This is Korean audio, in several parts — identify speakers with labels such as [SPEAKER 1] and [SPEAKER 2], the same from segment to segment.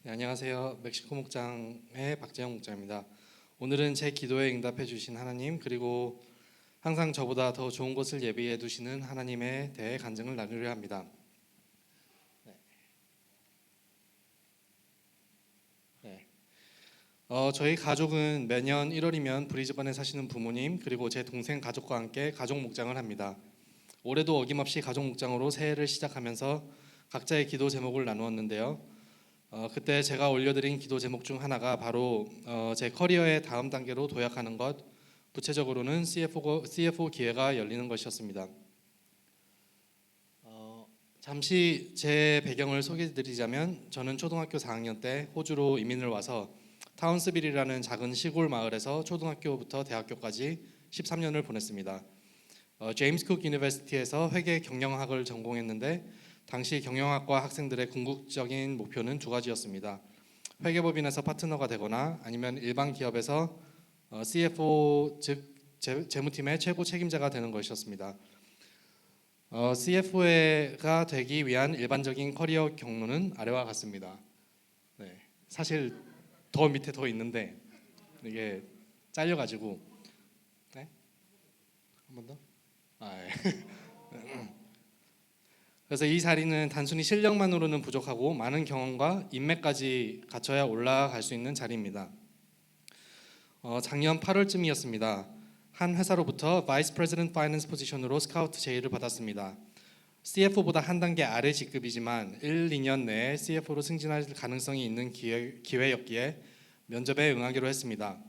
[SPEAKER 1] 네, 안녕하세요. 멕시코 목장의 박재영 목장입니다. 오늘은 제 기도에 응답해 주신 하나님, 그리고 항상 저보다 더 좋은 것을 예비해 두시는 하나님에 대해 간증을 나누려 합니다. 네. 저희 가족은 매년 1월이면 브리즈번에 사시는 부모님, 그리고 제 동생 가족과 함께 가족 목장을 합니다. 올해도 어김없이 가족 목장으로 새해를 시작하면서 각자의 기도 제목을 나누었는데요. 그때 제가 올려드린 기도 제목 중 하나가 바로 제 커리어의 다음 단계로 도약하는 것, 구체적으로는 CFO 기회가 열리는 것이었습니다. 잠시 제 배경을 소개해드리자면, 저는 초등학교 4학년 때 호주로 이민을 와서 타운스빌이라는 작은 시골 마을에서 초등학교부터 대학교까지 13년을 보냈습니다. 제임스 쿡 유니버시티에서 회계 경영학을 전공했는데, 당시 경영학과 학생들의 궁극적인 목표는 두 가지였습니다. 회계법인에서 파트너가 되거나 아니면 일반 기업에서 CFO 즉 재무팀의 최고 책임자가 되는 것이었습니다. CFO가 되기 위한 일반적인 커리어 경로는 아래와 같습니다. 네, 사실 더 밑에 더 있는데 이게 잘려가지고. 네? 한 번 더? 예. 그래서 이 자리는 단순히 실력만으로는 부족하고 많은 경험과 인맥까지 갖춰야 올라갈 수 있는 자리입니다. 작년 8월쯤이었습니다. 한 회사로부터 Vice President Finance 포지션으로 스카우트 제의를 받았습니다. CFO보다 한 단계 아래 직급이지만 1, 2년 내에 CFO로 승진할 가능성이 있는 기회였기에 면접에 응하기로 했습니다.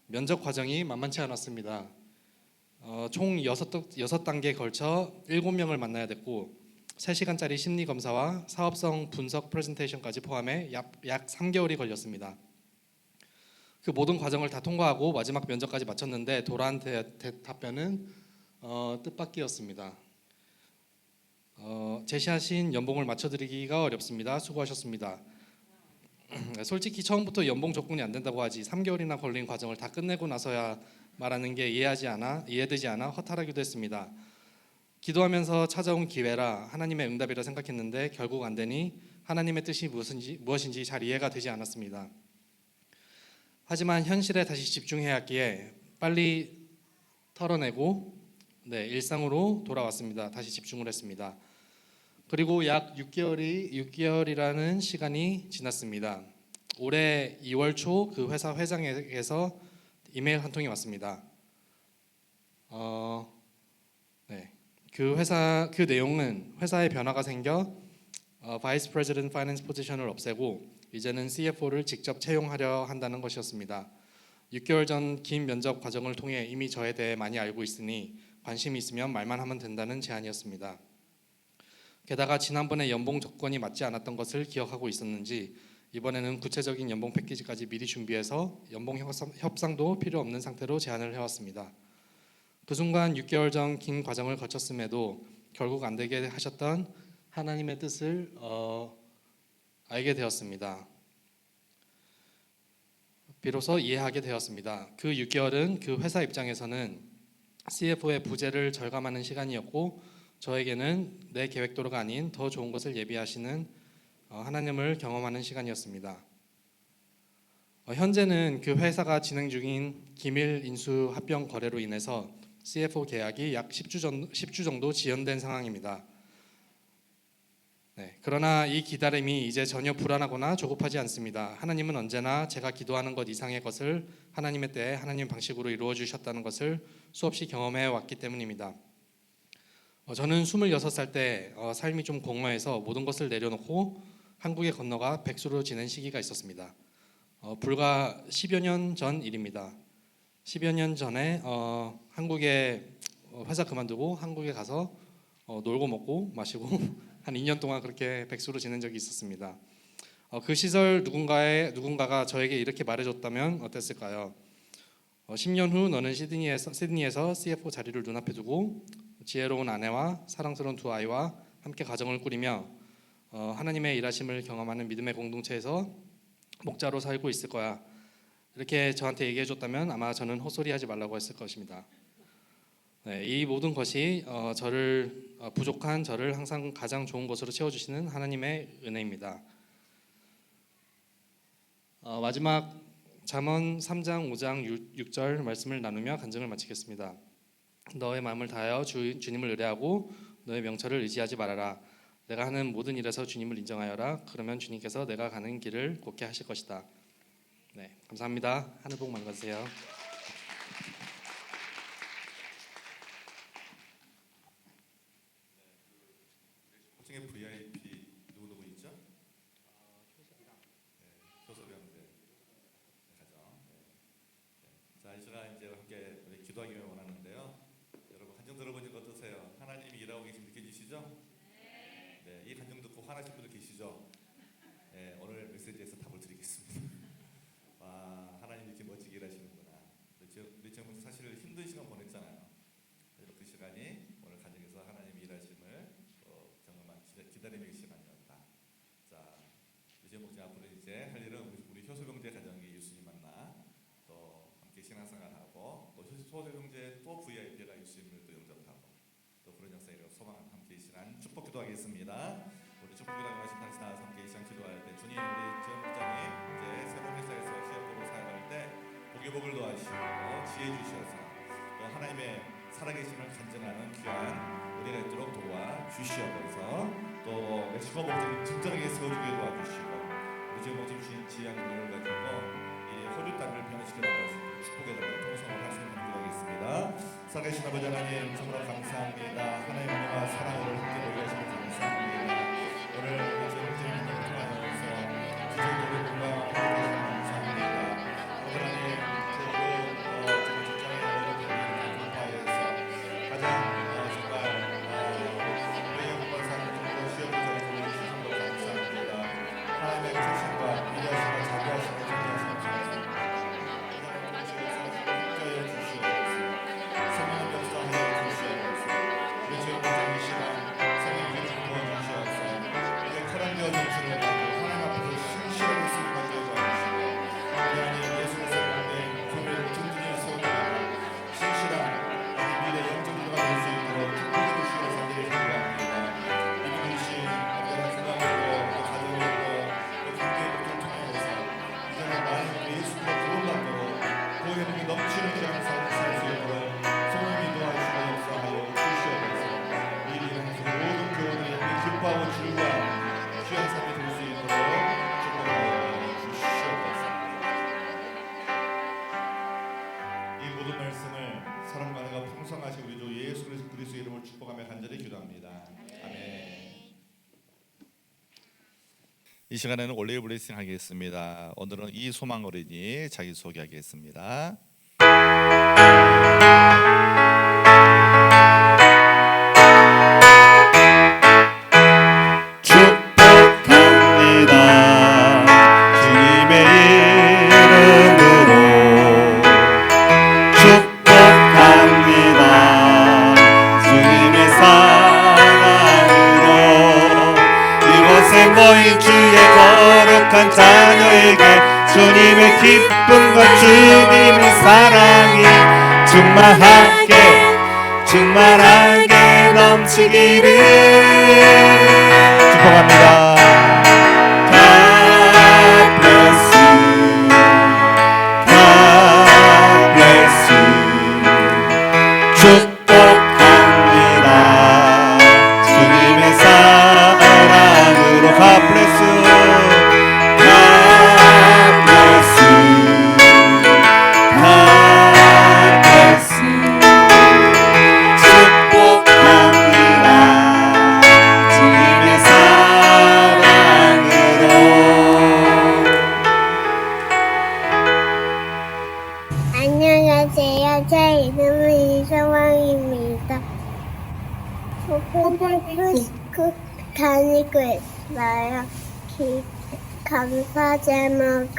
[SPEAKER 1] 면접 과정이 만만치 않았습니다. 총 6단계에 걸쳐 7명을 만나야 됐고, 3시간짜리 심리 검사와 사업성 분석 프레젠테이션까지 포함해 약 3개월이 걸렸습니다. 그 모든 과정을 다 통과하고 마지막 면접까지 마쳤는데 돌아온 답변은 뜻밖이었습니다. 제시하신 연봉을 맞춰드리기가 어렵습니다. 수고하셨습니다. 솔직히 처음부터 연봉 조건이 안 된다고 하지 3개월이나 걸린 과정을 다 끝내고 나서야 말하는 게 이해되지 않아 허탈하기도 했습니다. 기도하면서 찾아온 기회라 하나님의 응답이라 생각했는데 결국 안 되니 하나님의 뜻이 무엇인지 잘 이해가 되지 않았습니다. 하지만 현실에 다시 집중해야 했기에 빨리 털어내고 일상으로 돌아왔습니다. 다시 집중을 했습니다. 그리고 약 6개월이라는 시간이 지났습니다. 올해 2월 초 그 회사 회장에게서 이메일 한 통이 왔습니다. 그 내용은 회사에 변화가 생겨 Vice President Finance 포지션을 없애고 이제는 CFO를 직접 채용하려 한다는 것이었습니다. 6개월 전 긴 면접 과정을 통해 이미 저에 대해 많이 알고 있으니 관심이 있으면 말만 하면 된다는 제안이었습니다. 게다가 지난번에 연봉 조건이 맞지 않았던 것을 기억하고 있었는지 이번에는 구체적인 연봉 패키지까지 미리 준비해서 연봉 협상도 필요 없는 상태로 제안을 해왔습니다. 그 순간 6개월 전 긴 과정을 거쳤음에도 결국 안 되게 하셨던 하나님의 뜻을 알게 되었습니다. 비로소 이해하게 되었습니다. 그 6개월은 그 회사 입장에서는 CFO의 부재를 절감하는 시간이었고, 저에게는 내 계획대로가 아닌 더 좋은 것을 예비하시는 하나님을 경험하는 시간이었습니다. 현재는 그 회사가 진행 중인 기밀 인수 합병 거래로 인해서 CFO 계약이 약 10주 정도 지연된 상황입니다. 그러나 이 기다림이 이제 전혀 불안하거나 조급하지 않습니다. 하나님은 언제나 제가 기도하는 것 이상의 것을 하나님의 때에 하나님 방식으로 이루어 주셨다는 것을 수없이 경험해 왔기 때문입니다. 저는 26살 때 삶이 좀 공허해서 모든 것을 내려놓고 한국에 건너가 백수로 지낸 시기가 있었습니다. 불과 10여 년 전 일입니다. 10여 년 전에 한국에 회사 그만두고 한국에 가서 놀고 먹고 마시고 한 2년 동안 그렇게 백수로 지낸 적이 있었습니다. 그 시절 누군가가 저에게 이렇게 말해줬다면 어땠을까요? 10년 후 너는 시드니에서 CFO 자리를 눈앞에 두고 지혜로운 아내와 사랑스러운 두 아이와 함께 가정을 꾸리며 하나님의 일하심을 경험하는 믿음의 공동체에서 목자로 살고 있을 거야. 이렇게 저한테 얘기해줬다면 아마 저는 헛소리하지 말라고 했을 것입니다. 이 모든 것이 부족한 저를 항상 가장 좋은 것으로 채워주시는 하나님의 은혜입니다. 마지막 잠언 3장 5장 6절 말씀을 나누며 간증을 마치겠습니다. 너의 마음을 다하여 주님을 의뢰하고 너의 명철을 의지하지 말아라. 내가 하는 모든 일에서 주님을 인정하여라. 그러면 주님께서 내가 가는 길을 곧게 하실 것이다. 네, 감사합니다. 하늘 복 많이 받으세요.
[SPEAKER 2] 호칭의 VIP 누구 있죠? 효섭이랑 가정. 자, 이 시간 이제 함께 우리 기도하기를 원하는데요. 여러분 간증 들어보니까 어떠세요? 하나님이 일하고 계신 느껴지시죠? 네, 이 간증 듣고 화나신 분들 계시죠? 네, 오늘 메시지에서 답을 드리겠습니다. 와, 하나님 이렇게 멋지게 일하시는구나. 우리 지금 사실 힘든 시간 보냈잖아요. 그래서 그 시간이 오늘 간증에서 하나님이 일하심을 정말 기다리는 시간이었다. 자, 이제 목사 앞으로 이제 할 일은 우리 효소병제 가정의 예수님 만나 또 함께 신앙생활하고 또 효소병제 또 VIP가 예수님을 또 영접하고 또 그런 역사를 소망하는 함께 이 시간 축복 기도하겠습니다. 우리 축복 기도하신 다시 나와서 함께 이 시간 기도할 때 주님 우리 지원 목장이 이제 새로운 회사에서 시험으로 사역할 때 복을 더하시고 지혜 주셔서 또 하나님의 살아계심을 간증하는 귀한 은혜가 있도록 도와주시옵소서. 또 멕시코 목장님 진정하게 세워주게 도와주시고 우리 지금 목장님 주신 지혜한 은혜를 가지고 이 호주 땅을 변화시켜 나갈 수 있는 축복의 달로 통성을 할 수 있는 기도하겠습니다. 살아계신 아버지 하나님 정말 감사합니다. 하나님의 은혜와 사랑으로 함께 보게 하시면 감사합니다. 오늘 우리 지금 목장님 통하여서 지적으로 건강하게 하시면 감사합니다. 하나님 우리 주 예수 그리스도의 이름을 축복하며 간절히 기도합니다. 아멘. 이 시간에는 올레이 블레싱 하겠습니다. 오늘은 이소망 어린이 자기 소개하겠습니다.
[SPEAKER 3] 자녀에게 주님의 기쁨과 주님의 사랑이 충만하게 넘치기를 축복합니다. God bless you. God bless you. 축복합니다. 주님의 사랑으로 God bless you.
[SPEAKER 4] 안녕하세요. 제 이름은 이소망입니다. 스쿨 다니고 있어요. 감사 제목은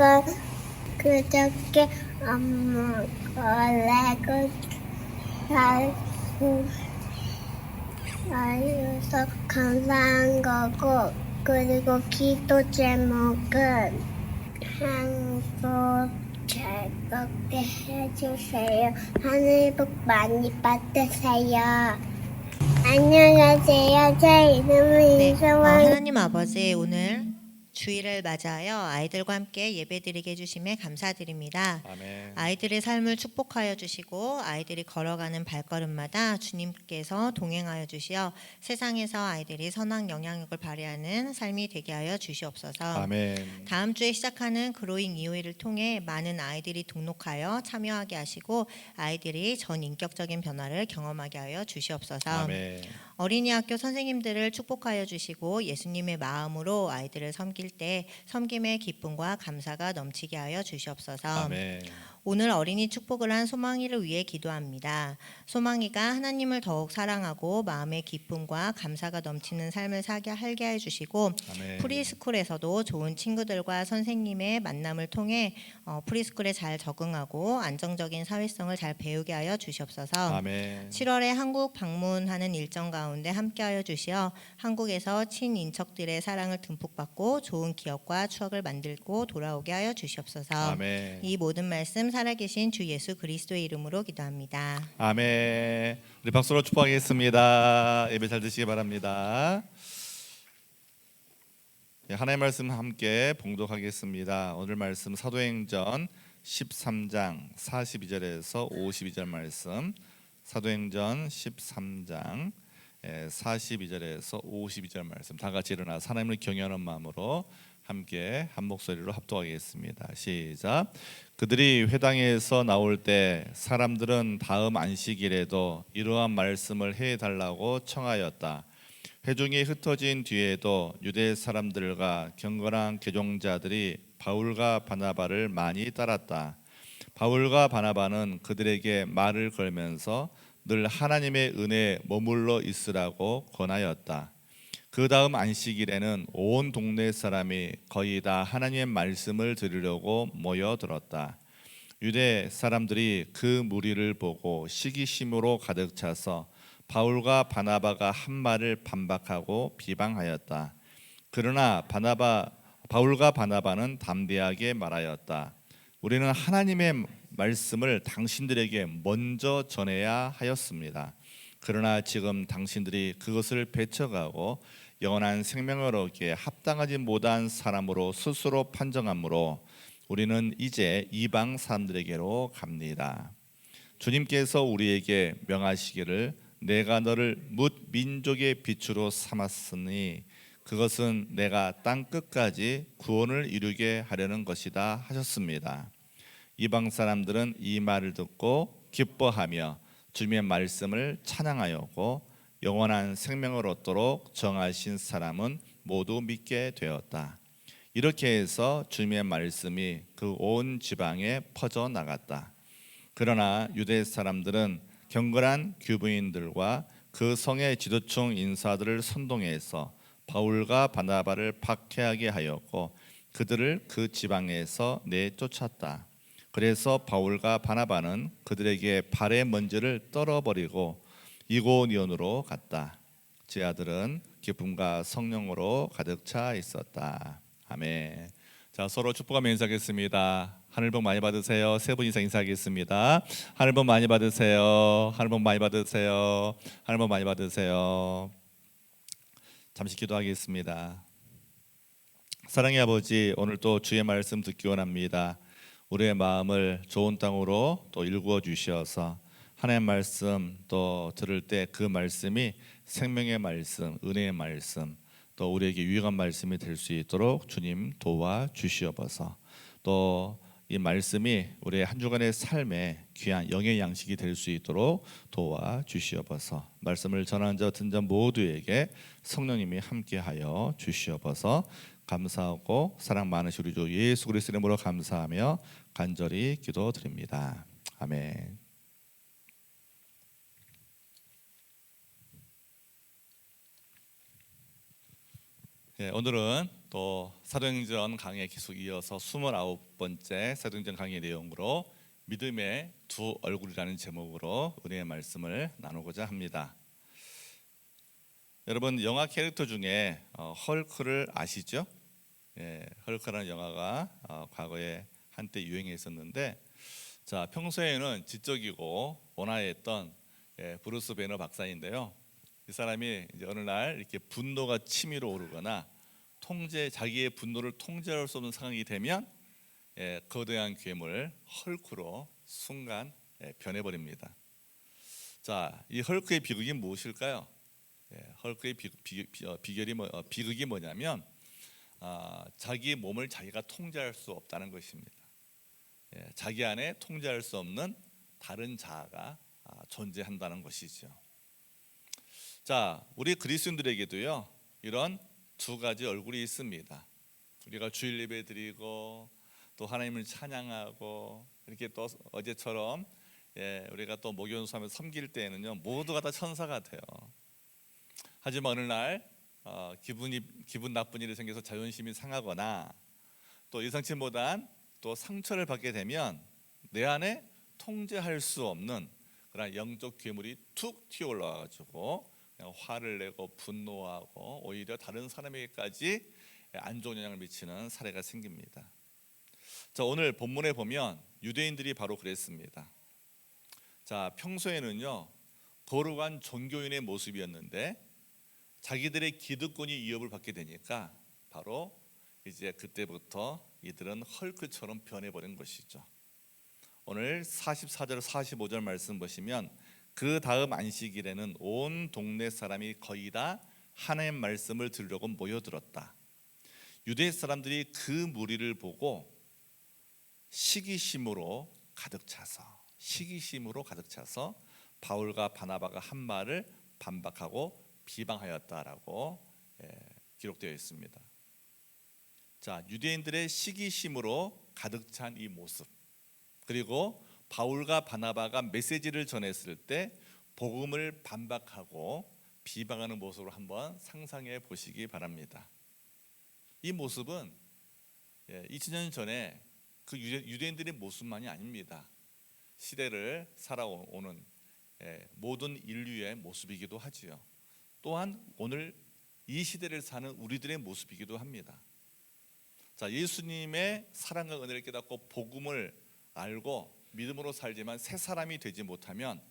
[SPEAKER 4] 그저께 엄마가 레고 사줘서 감사한 거고, 그리고 기도 제목은 행복 즐겁게 해주세요. 하늘 복 많이 받으세요. 안녕하세요. 제 이름은 이소망.
[SPEAKER 5] 하나님 아버지, 오늘 주일을 맞이하여 아이들과 함께 예배드리게 해주심에 감사드립니다.
[SPEAKER 2] 아멘.
[SPEAKER 5] 아이들의 삶을 축복하여 주시고 아이들이 걸어가는 발걸음마다 주님께서 동행하여 주시어 세상에서 아이들이 선한 영향력을 발휘하는 삶이 되게 하여 주시옵소서.
[SPEAKER 2] 아멘.
[SPEAKER 5] 다음 주에 시작하는 그로잉 이후를 통해 많은 아이들이 등록하여 참여하게 하시고 아이들이 전 인격적인 변화를 경험하게 하여 주시옵소서.
[SPEAKER 2] 아멘.
[SPEAKER 5] 어린이 학교 선생님들을 축복하여 주시고 예수님의 마음으로 아이들을 섬길 때 섬김의 기쁨과 감사가 넘치게 하여 주시옵소서.
[SPEAKER 2] 아멘.
[SPEAKER 5] 오늘 어린이 축복을 한 소망이를 위해 기도합니다. 소망이가 하나님을 더욱 사랑하고 마음의 기쁨과 감사가 넘치는 삶을 살게 해 주시고
[SPEAKER 2] 아멘.
[SPEAKER 5] 프리스쿨에서도 좋은 친구들과 선생님의 만남을 통해 프리스쿨에 잘 적응하고 안정적인 사회성을 잘 배우게 하여 주시옵소서.
[SPEAKER 2] 아멘.
[SPEAKER 5] 7월에 한국 방문하는 일정 가운데 함께하여 주시어 한국에서 친인척들의 사랑을 듬뿍 받고 좋은 기억과 추억을 만들고 돌아오게 하여 주시옵소서.
[SPEAKER 2] 아멘.
[SPEAKER 5] 이 모든 말씀 살아계신 주 예수 그리스도의 이름으로 기도합니다.
[SPEAKER 2] 아멘. 우리 박수로 축복하겠습니다. 예배 잘 드시기 바랍니다. 하나님의 말씀 함께 봉독하겠습니다. 오늘 말씀 사도행전 13장 42절에서 52절 말씀. 사도행전 13장 42절에서 52절 말씀. 다 같이 일어나서 하나님을 경외하는 마음으로 함께 한 목소리로 합독하겠습니다. 시작. 그들이 회당에서 나올 때 사람들은 다음 안식일에도 이러한 말씀을 해달라고 청하였다. 회중이 흩어진 뒤에도 유대 사람들과 경건한 개종자들이 바울과 바나바를 많이 따랐다. 바울과 바나바는 그들에게 말을 걸면서 늘 하나님의 은혜에 머물러 있으라고 권하였다. 그 다음 안식일에는 온 동네 사람이 거의 다 하나님의 말씀을 들으려고 모여들었다. 유대 사람들이 그 무리를 보고 시기심으로 가득 차서 바울과 바나바가 한 말을 반박하고 비방하였다. 그러나 바울과 바나바는 담대하게 말하였다. 우리는 하나님의 말씀을 당신들에게 먼저 전해야 하였습니다. 그러나 지금 당신들이 그것을 배척하고 영원한 생명을 얻기에 합당하지 못한 사람으로 스스로 판정하므로 우리는 이제 이방 사람들에게로 갑니다. 주님께서 우리에게 명하시기를 내가 너를 뭇 민족의 빛으로 삼았으니 그것은 내가 땅 끝까지 구원을 이루게 하려는 것이다 하셨습니다. 이방 사람들은 이 말을 듣고 기뻐하며 주님의 말씀을 찬양하였고 영원한 생명을 얻도록 정하신 사람은 모두 믿게 되었다. 이렇게 해서 주님의 말씀이 그 온 지방에 퍼져 나갔다. 그러나 유대 사람들은 경건한 규부인들과 그 성의 지도층 인사들을 선동해서 바울과 바나바를 박해하게 하였고 그들을 그 지방에서 내쫓았다. 그래서 바울과 바나바는 그들에게 발의 먼지를 떨어버리고 이고니온으로 갔다. 제 아들은 기쁨과 성령으로 가득 차 있었다. 아멘. 자, 서로 축복하며 인사하겠습니다. 하늘 복 많이 받으세요. 세 분 이상 인사하겠습니다. 하늘 복 많이 받으세요. 하늘 복 많이 받으세요. 하늘 복 많이 받으세요. 잠시 기도하겠습니다. 사랑의 아버지, 오늘 또 주의 말씀 듣기 원합니다. 우리의 마음을 좋은 땅으로 또 일구어 주셔서 하나님의 말씀 또 들을 때 그 말씀이 생명의 말씀, 은혜의 말씀, 또 우리에게 유익한 말씀이 될 수 있도록 주님 도와 주시옵소서. 또 이 말씀이 우리의 한 주간의 삶에 귀한 영의 양식이 될 수 있도록 도와 주시옵소서. 말씀을 전한 자 듣는 자 모두에게 성령님이 함께하여 주시옵소서. 감사하고 사랑 많으신 우리 주 예수 그리스도 이름으로 감사하며 간절히 기도드립니다. 아멘. 네, 오늘은 또 사도행전 강의에 계속 이어서 29번째 사도행전 강의의 내용으로 믿음의 두 얼굴이라는 제목으로 은혜의 말씀을 나누고자 합니다. 여러분 영화 캐릭터 중에 헐크를 아시죠? 예, 헐크라는 영화가 과거에 한때 유행했었는데, 자 평소에는 지적이고 온화했던 브루스 배너 박사인데요. 이 사람이 이제 어느 날 이렇게 분노가 치밀어 오르거나 자기의 분노를 통제할 수 없는 상황이 되면 거대한 괴물 헐크로 순간 변해버립니다. 자, 이 헐크의 비극이 무엇일까요? 헐크의 비극이 뭐냐면 자기 몸을 자기가 통제할 수 없다는 것입니다. 자기 안에 통제할 수 없는 다른 자아가 존재한다는 것이죠. 자, 우리 그리스도인들에게도요 이런 두 가지 얼굴이 있습니다. 우리가 주일 예배 드리고 또 하나님을 찬양하고 이렇게 또 어제처럼 우리가 또 목요연수하면서 섬길 때에는요 모두가 다 천사 같아요. 하지만 어느 날 기분 나쁜 일이 생겨서 자존심이 상하거나 또 예상치 못한 또 상처를 받게 되면 내 안에 통제할 수 없는 그런 영적 괴물이 툭 튀어올라와가지고 그냥 화를 내고 분노하고 오히려 다른 사람에게까지 안 좋은 영향을 미치는 사례가 생깁니다. 자, 오늘 본문에 보면 유대인들이 바로 그랬습니다. 자, 평소에는요 거룩한 종교인의 모습이었는데 자기들의 기득권이 위협을 받게 되니까 바로 이제 그때부터 이들은 헐크처럼 변해버린 것이죠. 오늘 44절 45절 말씀 보시면 그 다음 안식일에는 온 동네 사람이 거의 다 하나님 말씀을 들으려고 모여들었다. 유대 사람들이 그 무리를 보고 시기심으로 가득 차서 바울과 바나바가 한 말을 반박하고 비방하였다라고 기록되어 있습니다. 자, 유대인들의 시기심으로 가득 찬 이 모습, 그리고 바울과 바나바가 메시지를 전했을 때 복음을 반박하고 비방하는 모습을 한번 상상해 보시기 바랍니다. 이 모습은 2000년 전에 그 유대인들의 모습만이 아닙니다. 시대를 살아오는 모든 인류의 모습이기도 하지요. 또한 오늘 이 시대를 사는 우리들의 모습이기도 합니다. 자, 예수님의 사랑과 은혜를 깨닫고 복음을 알고 믿음으로 살지만 새 사람이 되지 못하면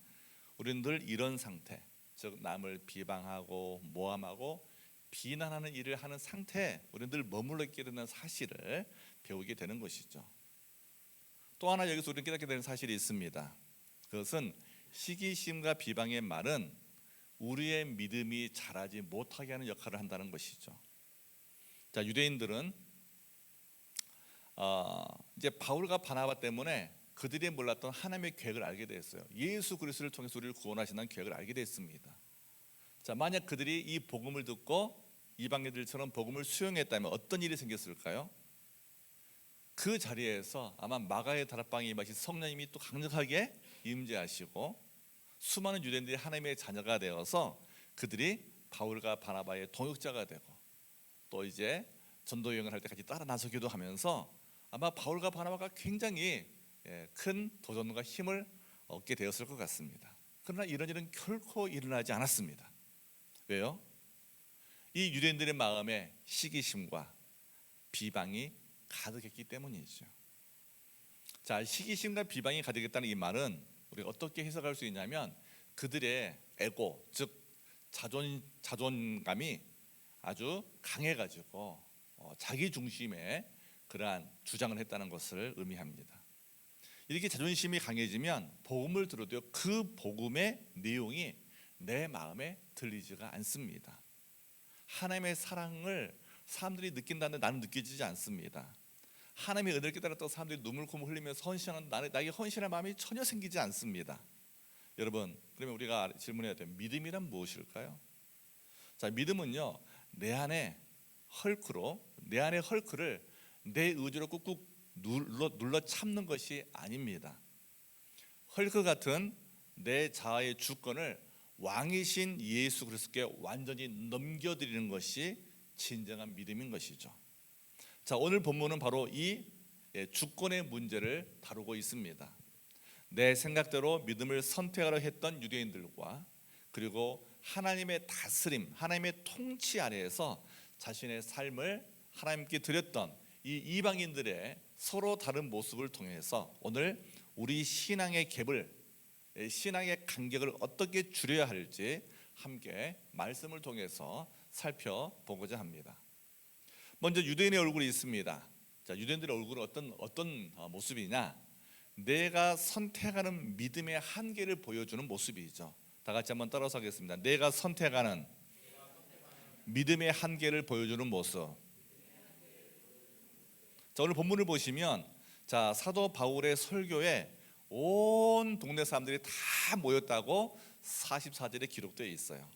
[SPEAKER 2] 우리는 늘 이런 상태, 즉 남을 비방하고 모함하고 비난하는 일을 하는 상태에 우리는 늘 머물러 있게 되는 사실을 배우게 되는 것이죠. 또 하나 여기서 우리는 깨닫게 되는 사실이 있습니다. 그것은 시기심과 비방의 말은 우리의 믿음이 자라지 못하게 하는 역할을 한다는 것이죠. 자, 유대인들은 이제 바울과 바나바 때문에 그들이 몰랐던 하나님의 계획을 알게 됐어요. 예수 그리스도를 통해서 우리를 구원하신다는 계획을 알게 됐습니다. 자, 만약 그들이 이 복음을 듣고 이방인들처럼 복음을 수용했다면 어떤 일이 생겼을까요? 그 자리에서 아마 마가의 다락방에 임하신 성령님이 또 강력하게 임재하시고 수많은 유대인들이 하나님의 자녀가 되어서 그들이 바울과 바나바의 동역자가 되고 또 이제 전도 여행을 할 때 같이 따라 나서기도 하면서 아마 바울과 바나바가 굉장히 큰 도전과 힘을 얻게 되었을 것 같습니다. 그러나 이런 일은 결코 일어나지 않았습니다. 왜요? 이 유대인들의 마음에 시기심과 비방이 가득했기 때문이죠. 자, 시기심과 비방이 가득했다는 이 말은 우리가 어떻게 해석할 수 있냐면 그들의 에고, 즉 자존감이 아주 강해가지고 자기 중심의 그러한 주장을 했다는 것을 의미합니다. 이렇게 자존심이 강해지면 복음을 들어도 그 복음의 내용이 내 마음에 들리지가 않습니다. 하나님의 사랑을 사람들이 느낀다는데 나는 느껴지지 않습니다. 하나님의 은혜를 깨달았다고 사람들이 눈물콧물 흘리면서 헌신하는 나에게 헌신할 마음이 전혀 생기지 않습니다. 여러분, 그러면 우리가 질문해야 돼요. 믿음이란 무엇일까요? 자, 믿음은요 내 안에 헐크를 내 의지로 꾹꾹 눌러 참는 것이 아닙니다. 헐크 같은 내 자아의 주권을 왕이신 예수 그리스도께 완전히 넘겨드리는 것이 진정한 믿음인 것이죠. 자, 오늘 본문은 바로 이 주권의 문제를 다루고 있습니다. 내 생각대로 믿음을 선택하려 했던 유대인들과 그리고 하나님의 다스림, 하나님의 통치 아래에서 자신의 삶을 하나님께 드렸던 이 이방인들의 서로 다른 모습을 통해서 오늘 우리 신앙의 갭을, 신앙의 간격을 어떻게 줄여야 할지 함께 말씀을 통해서 살펴보고자 합니다. 먼저 유대인의 얼굴이 있습니다. 자, 유대인들의 얼굴은 어떤 모습이냐? 내가 선택하는 믿음의 한계를 보여주는 모습이죠. 다 같이 한번 따라서 하겠습니다. 내가 선택하는 믿음의 한계를 보여주는 모습. 자, 오늘 본문을 보시면 자, 사도 바울의 설교에 온 동네 사람들이 다 모였다고 44절에 기록되어 있어요.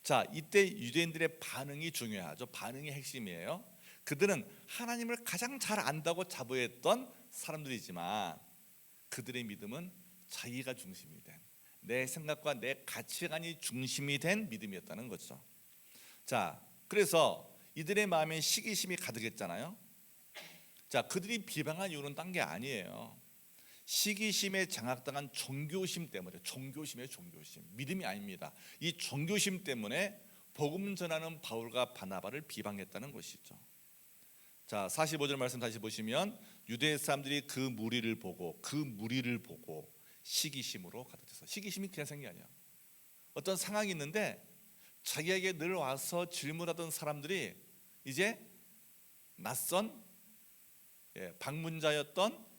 [SPEAKER 2] 자, 이때 유대인들의 반응이 중요하죠. 반응이 핵심이에요. 그들은 하나님을 가장 잘 안다고 자부했던 사람들이지만 그들의 믿음은 자기가 중심이 된, 내 생각과 내 가치관이 중심이 된 믿음이었다는 거죠. 자, 그래서 이들의 마음에 시기심이 가득했잖아요. 자, 그들이 비방한 이유는 딴 게 아니에요. 시기심에 장악당한 종교심 때문에, 종교심, 믿음이 아닙니다. 이 종교심 때문에 복음 전하는 바울과 바나바를 비방했다는 것이죠. 자, 45절 말씀 다시 보시면 유대 사람들이 그 무리를 보고 시기심으로 가득 찼어. 시기심이 그냥 생긴 게 아니야. 어떤 상황이 있는데 자기에게 늘 와서 질문하던 사람들이 이제 낯선 방문자였던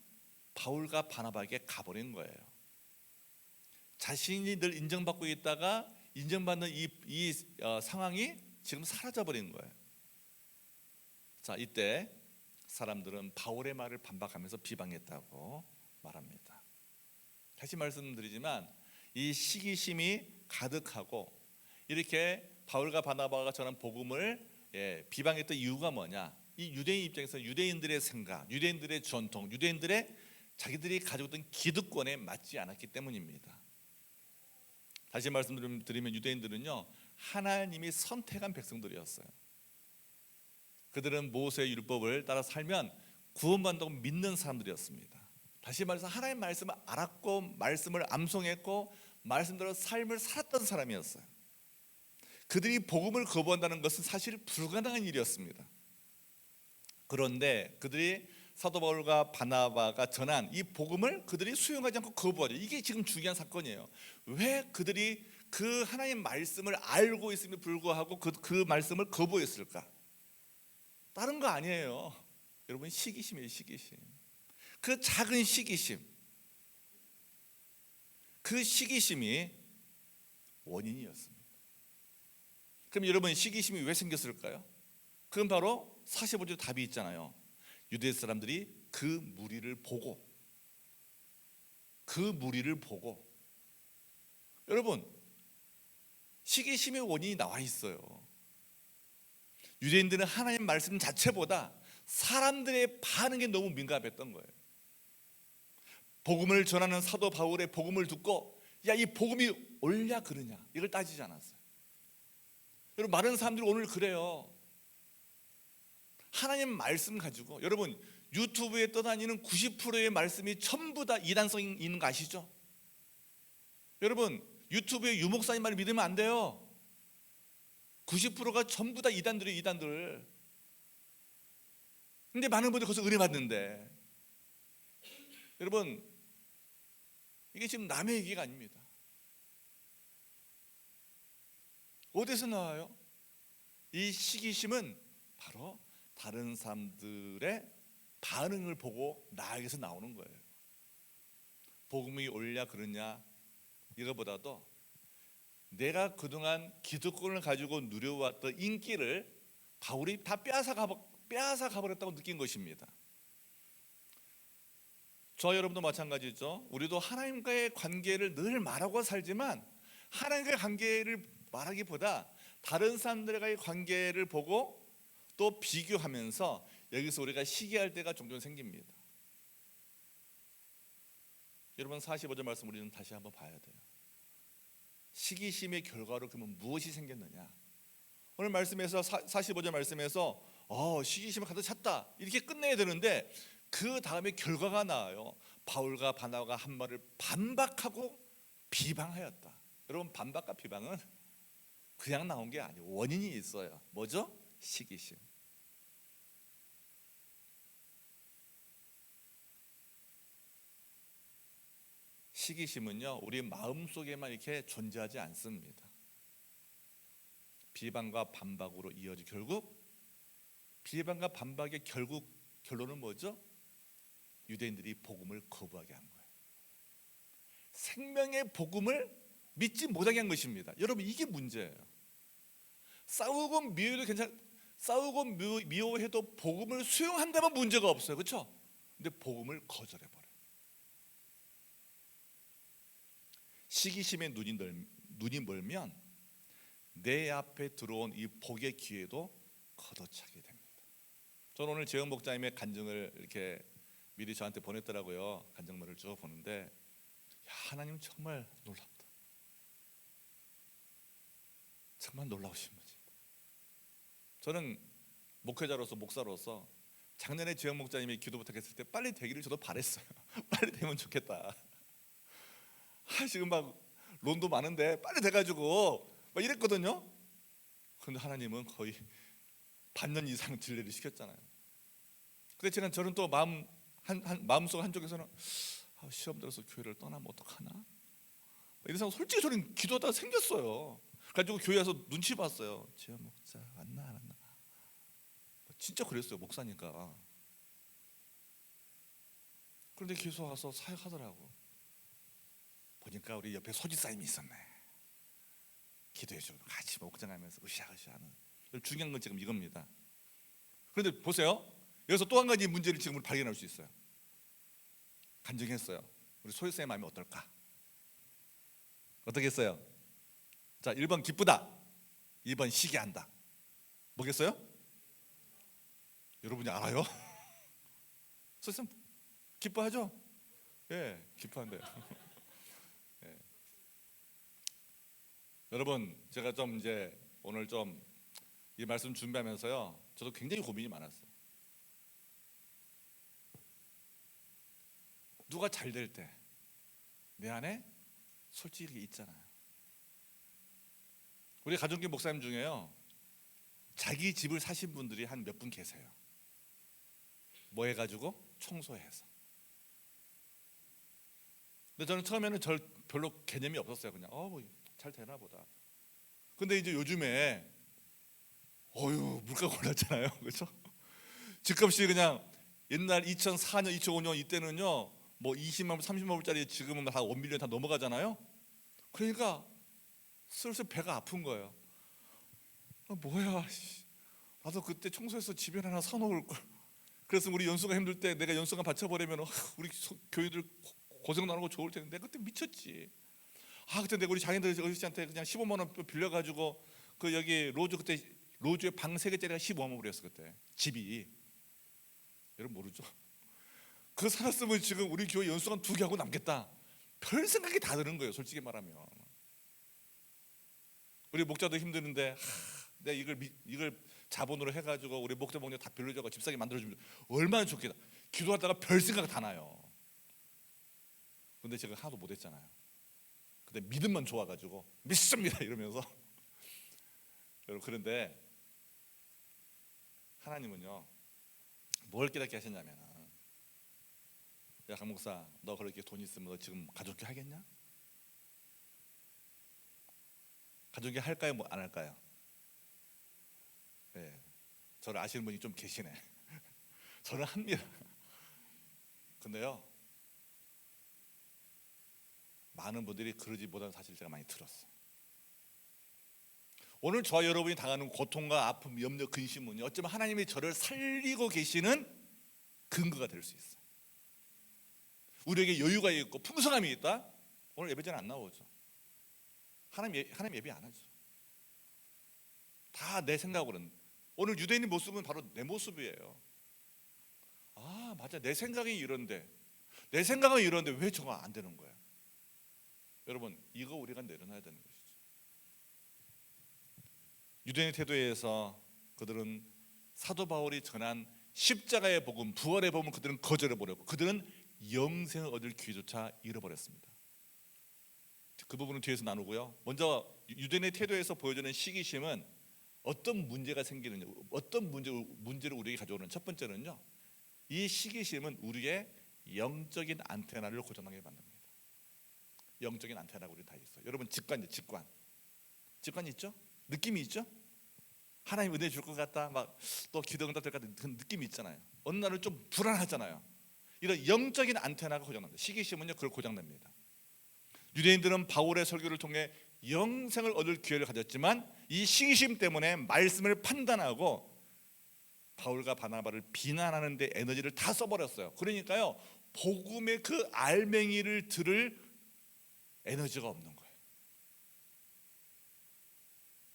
[SPEAKER 2] 바울과 바나바에게 가버린 거예요. 자신이 늘 인정받고 있다가 인정받는 이 상황이 지금 사라져버린 거예요. 자, 이때 사람들은 바울의 말을 반박하면서 비방했다고 말합니다. 다시 말씀드리지만 이 시기심이 가득하고 이렇게 바울과 바나바가 전한 복음을 비방했던 이유가 뭐냐? 이 유대인 입장에서 유대인들의 생각, 유대인들의 전통, 유대인들의 자기들이 가지고 있던 기득권에 맞지 않았기 때문입니다. 다시 말씀드리면 유대인들은요, 하나님이 선택한 백성들이었어요. 그들은 모세의 율법을 따라 살면 구원받는다고 믿는 사람들이었습니다. 다시 말해서 하나님의 말씀을 알았고 말씀을 암송했고 말씀대로 삶을 살았던 사람이었어요. 그들이 복음을 거부한다는 것은 사실 불가능한 일이었습니다. 그런데 그들이 사도 바울과 바나바가 전한 이 복음을 그들이 수용하지 않고 거부하죠. 이게 지금 중요한 사건이에요. 왜 그들이 그 하나님 말씀을 알고 있음에도 불구하고 그 말씀을 거부했을까? 다른 거 아니에요. 여러분, 시기심이에요. 시기심. 그 작은 시기심, 그 시기심이 원인이었습니다. 그럼 여러분, 시기심이 왜 생겼을까요? 그건 바로 45절 답이 있잖아요. 유대 사람들이 그 무리를 보고 여러분, 시기심의 원인이 나와 있어요. 유대인들은 하나님 말씀 자체보다 사람들의 반응에 너무 민감했던 거예요. 복음을 전하는 사도 바울의 복음을 듣고 야, 이 복음이 옳냐 그르냐 이걸 따지지 않았어요. 여러분, 많은 사람들이 오늘 그래요. 하나님 말씀 가지고 여러분, 유튜브에 떠다니는 90%의 말씀이 전부 다 이단성이 있는 거 아시죠? 여러분, 유튜브에 유목사님 말을 믿으면 안 돼요. 90%가 전부 다 이단들이에요. 이단들. 근데 많은 분들이 거기서 은혜 받는데, 여러분, 이게 지금 남의 얘기가 아닙니다. 어디서 나와요? 이 시기심은 바로 다른 사람들의 반응을 보고 나에게서 나오는 거예요. 복음이 옳냐 그러냐 이거보다도 내가 그동안 기득권을 가지고 누려왔던 인기를 바울이 다 빼앗아 가버렸다고 느낀 것입니다. 저 여러분도 마찬가지죠. 우리도 하나님과의 관계를 늘 말하고 살지만 하나님과의 관계를 말하기보다 다른 사람들과의 관계를 보고 또 비교하면서 여기서 우리가 시기할 때가 종종 생깁니다. 여러분, 45절 말씀 우리는 다시 한번 봐야 돼요. 시기심의 결과로 그러면 무엇이 생겼느냐? 오늘 말씀에서 45절 말씀에서 시기심을 가득 찼다 이렇게 끝내야 되는데 그 다음에 결과가 나와요. 바울과 바나바가 한 말을 반박하고 비방하였다. 여러분, 반박과 비방은 그냥 나온 게 아니에요. 원인이 있어요. 뭐죠? 시기심. 시기심은요, 우리 마음속에만 이렇게 존재하지 않습니다. 비방과 반박으로 이어져 결국 비방과 반박의 결국 결론은 뭐죠? 유대인들이 복음을 거부하게 한 거예요. 생명의 복음을 믿지 못하게 한 것입니다. 여러분, 이게 문제예요. 싸우고 미워해도 복음을 수용한다면 문제가 없어요. 그렇죠? 근데 복음을 거절해 버려요. 시기심에 눈이 멀면 내 앞에 들어온 이 복의 기회도 걷어차게 됩니다. 저는 오늘 재영 목사님의 간증을 이렇게 미리 저한테 보냈더라고요. 간증문을 쭉 보는데, 야, 하나님 정말 놀랍다. 정말 놀라우신 분이다. 저는 목회자로서, 목사로서 작년에 재영 목사님이 기도 부탁했을 때 빨리 되기를 저도 바랬어요. 빨리 되면 좋겠다. 지금 막 론도 많은데 빨리 돼가지고 막 이랬거든요. 그런데 하나님은 거의 반년 이상 딜레이를 시켰잖아요. 근데 저는 또 마음속 한쪽에서는 시험 들어서 교회를 떠나면 어떡하나? 이런 생각, 솔직히 저는 기도하다가 생겼어요. 그래가지고 교회 와서 눈치 봤어요. 재현 목사 왔나 안 왔나? 진짜 그랬어요, 목사니까. 그런데 계속 와서 사역하더라고. 보니까 우리 옆에 소지사님이 있었네. 기도해주고 같이 목장하면서 으쌰으쌰하는. 중요한 건 지금 이겁니다. 그런데 보세요. 여기서 또 한 가지 문제를 지금 발견할 수 있어요. 간증했어요. 우리 소지사의 마음이 어떨까? 어떻겠어요? 자, 1번 기쁘다, 2번 시기한다. 뭐겠어요? 여러분이 알아요? 소지사 기뻐하죠? 예, 기뻐한대요. 예. 여러분, 제가 좀 이제 오늘 좀 이 말씀 준비하면서요, 저도 굉장히 고민이 많았어요. 누가 잘 될 때 내 안에 솔직히 있잖아요. 우리 가정교회 목사님 중에요, 자기 집을 사신 분들이 한 몇 분 계세요. 뭐 해가지고? 청소해서. 근데 저는 처음에는 별로 개념이 없었어요. 그냥 잘 되나 보다. 근데 이제 요즘에 물가가 올랐잖아요. 그렇죠? 집값이 그냥 옛날 2004년, 2005년 이때는요, 뭐 20만 불, 30만 불짜리 지금은 다 1밀리언 다 넘어가잖아요. 그러니까 슬슬 배가 아픈 거예요. 뭐야, 나도 그때 청소해서 집에 하나 사놓을 걸. 그래서 우리 연수가 힘들 때 내가 연수가 받쳐버리면 우리 교회들 고생 나는 거 좋을 텐데 내가 그때 미쳤지. 그때 내가 우리 장인들 어르신한테 그냥 15만 원 빌려가지고 그 여기 로주에 방 3개짜리가 15만 불이었어 그때 집이. 여러분 모르죠? 그거 살았으면 지금 우리 교회 연수관 2개 하고 남겠다. 별 생각이 다 드는 거예요, 솔직히 말하면. 우리 목자도 힘드는데 내가 이걸 자본으로 해가지고 우리 목자 목녀 다 빌려줘가 집사게 만들어주면 얼마나 좋겠다. 기도하다가 별 생각 다 나요. 근데 제가 하나도 못했잖아요. 근데 믿음만 좋아가지고 믿습니다 이러면서. 여러분, 그런데 하나님은요, 뭘 깨닫게 하셨냐면, 야 강목사, 너 그렇게 돈 있으면 너 지금 가족교회 하겠냐? 가족교회 할까요? 뭐 안 할까요? 네, 저를 아시는 분이 좀 계시네. 저는 합니다. 근데요, 많은 분들이 그러지 못하는 사실을 제가 많이 들었어요. 오늘 저와 여러분이 당하는 고통과 아픔, 염려, 근심은 어쩌면 하나님이 저를 살리고 계시는 근거가 될 수 있어요. 우리에게 여유가 있고 풍성함이 있다? 오늘 예배전에 안 나오죠. 하나님 예배 안 하죠. 다 내 생각으로는. 오늘 유대인의 모습은 바로 내 모습이에요. 맞아, 내 생각이 이런데, 내 생각은 이런데 왜 저거 안 되는 거야? 여러분, 이거 우리가 내려놔야 되는 것이죠. 유대인의 태도에서 그들은 사도 바울이 전한 십자가의 복음, 부활의 복음을 그들은 거절해버렸고, 그들은 영생을 얻을 기회조차 잃어버렸습니다. 그 부분은 뒤에서 나누고요. 먼저 유대인의 태도에서 보여주는 시기심은 어떤 문제가 생기느냐, 어떤 문제를 우리에게 가져오는, 첫 번째는요, 이 시기심은 우리의 영적인 안테나를 고정하게 만듭니다. 영적인 안테나가 우리 다 있어요. 여러분, 직관 있죠? 느낌이 있죠? 하나님 은혜 줄 것 같다, 막 또 기도 응답 될 것 같은 그 느낌이 있잖아요. 어느 날은 좀 불안하잖아요. 이런 영적인 안테나가 고장납니다. 시기심은요 그걸 고장냅니다. 유대인들은 바울의 설교를 통해 영생을 얻을 기회를 가졌지만 이 시기심 때문에 말씀을 판단하고 바울과 바나바를 비난하는 데 에너지를 다 써버렸어요. 그러니까요 복음의 그 알맹이를 들을 에너지가 없는 거예요.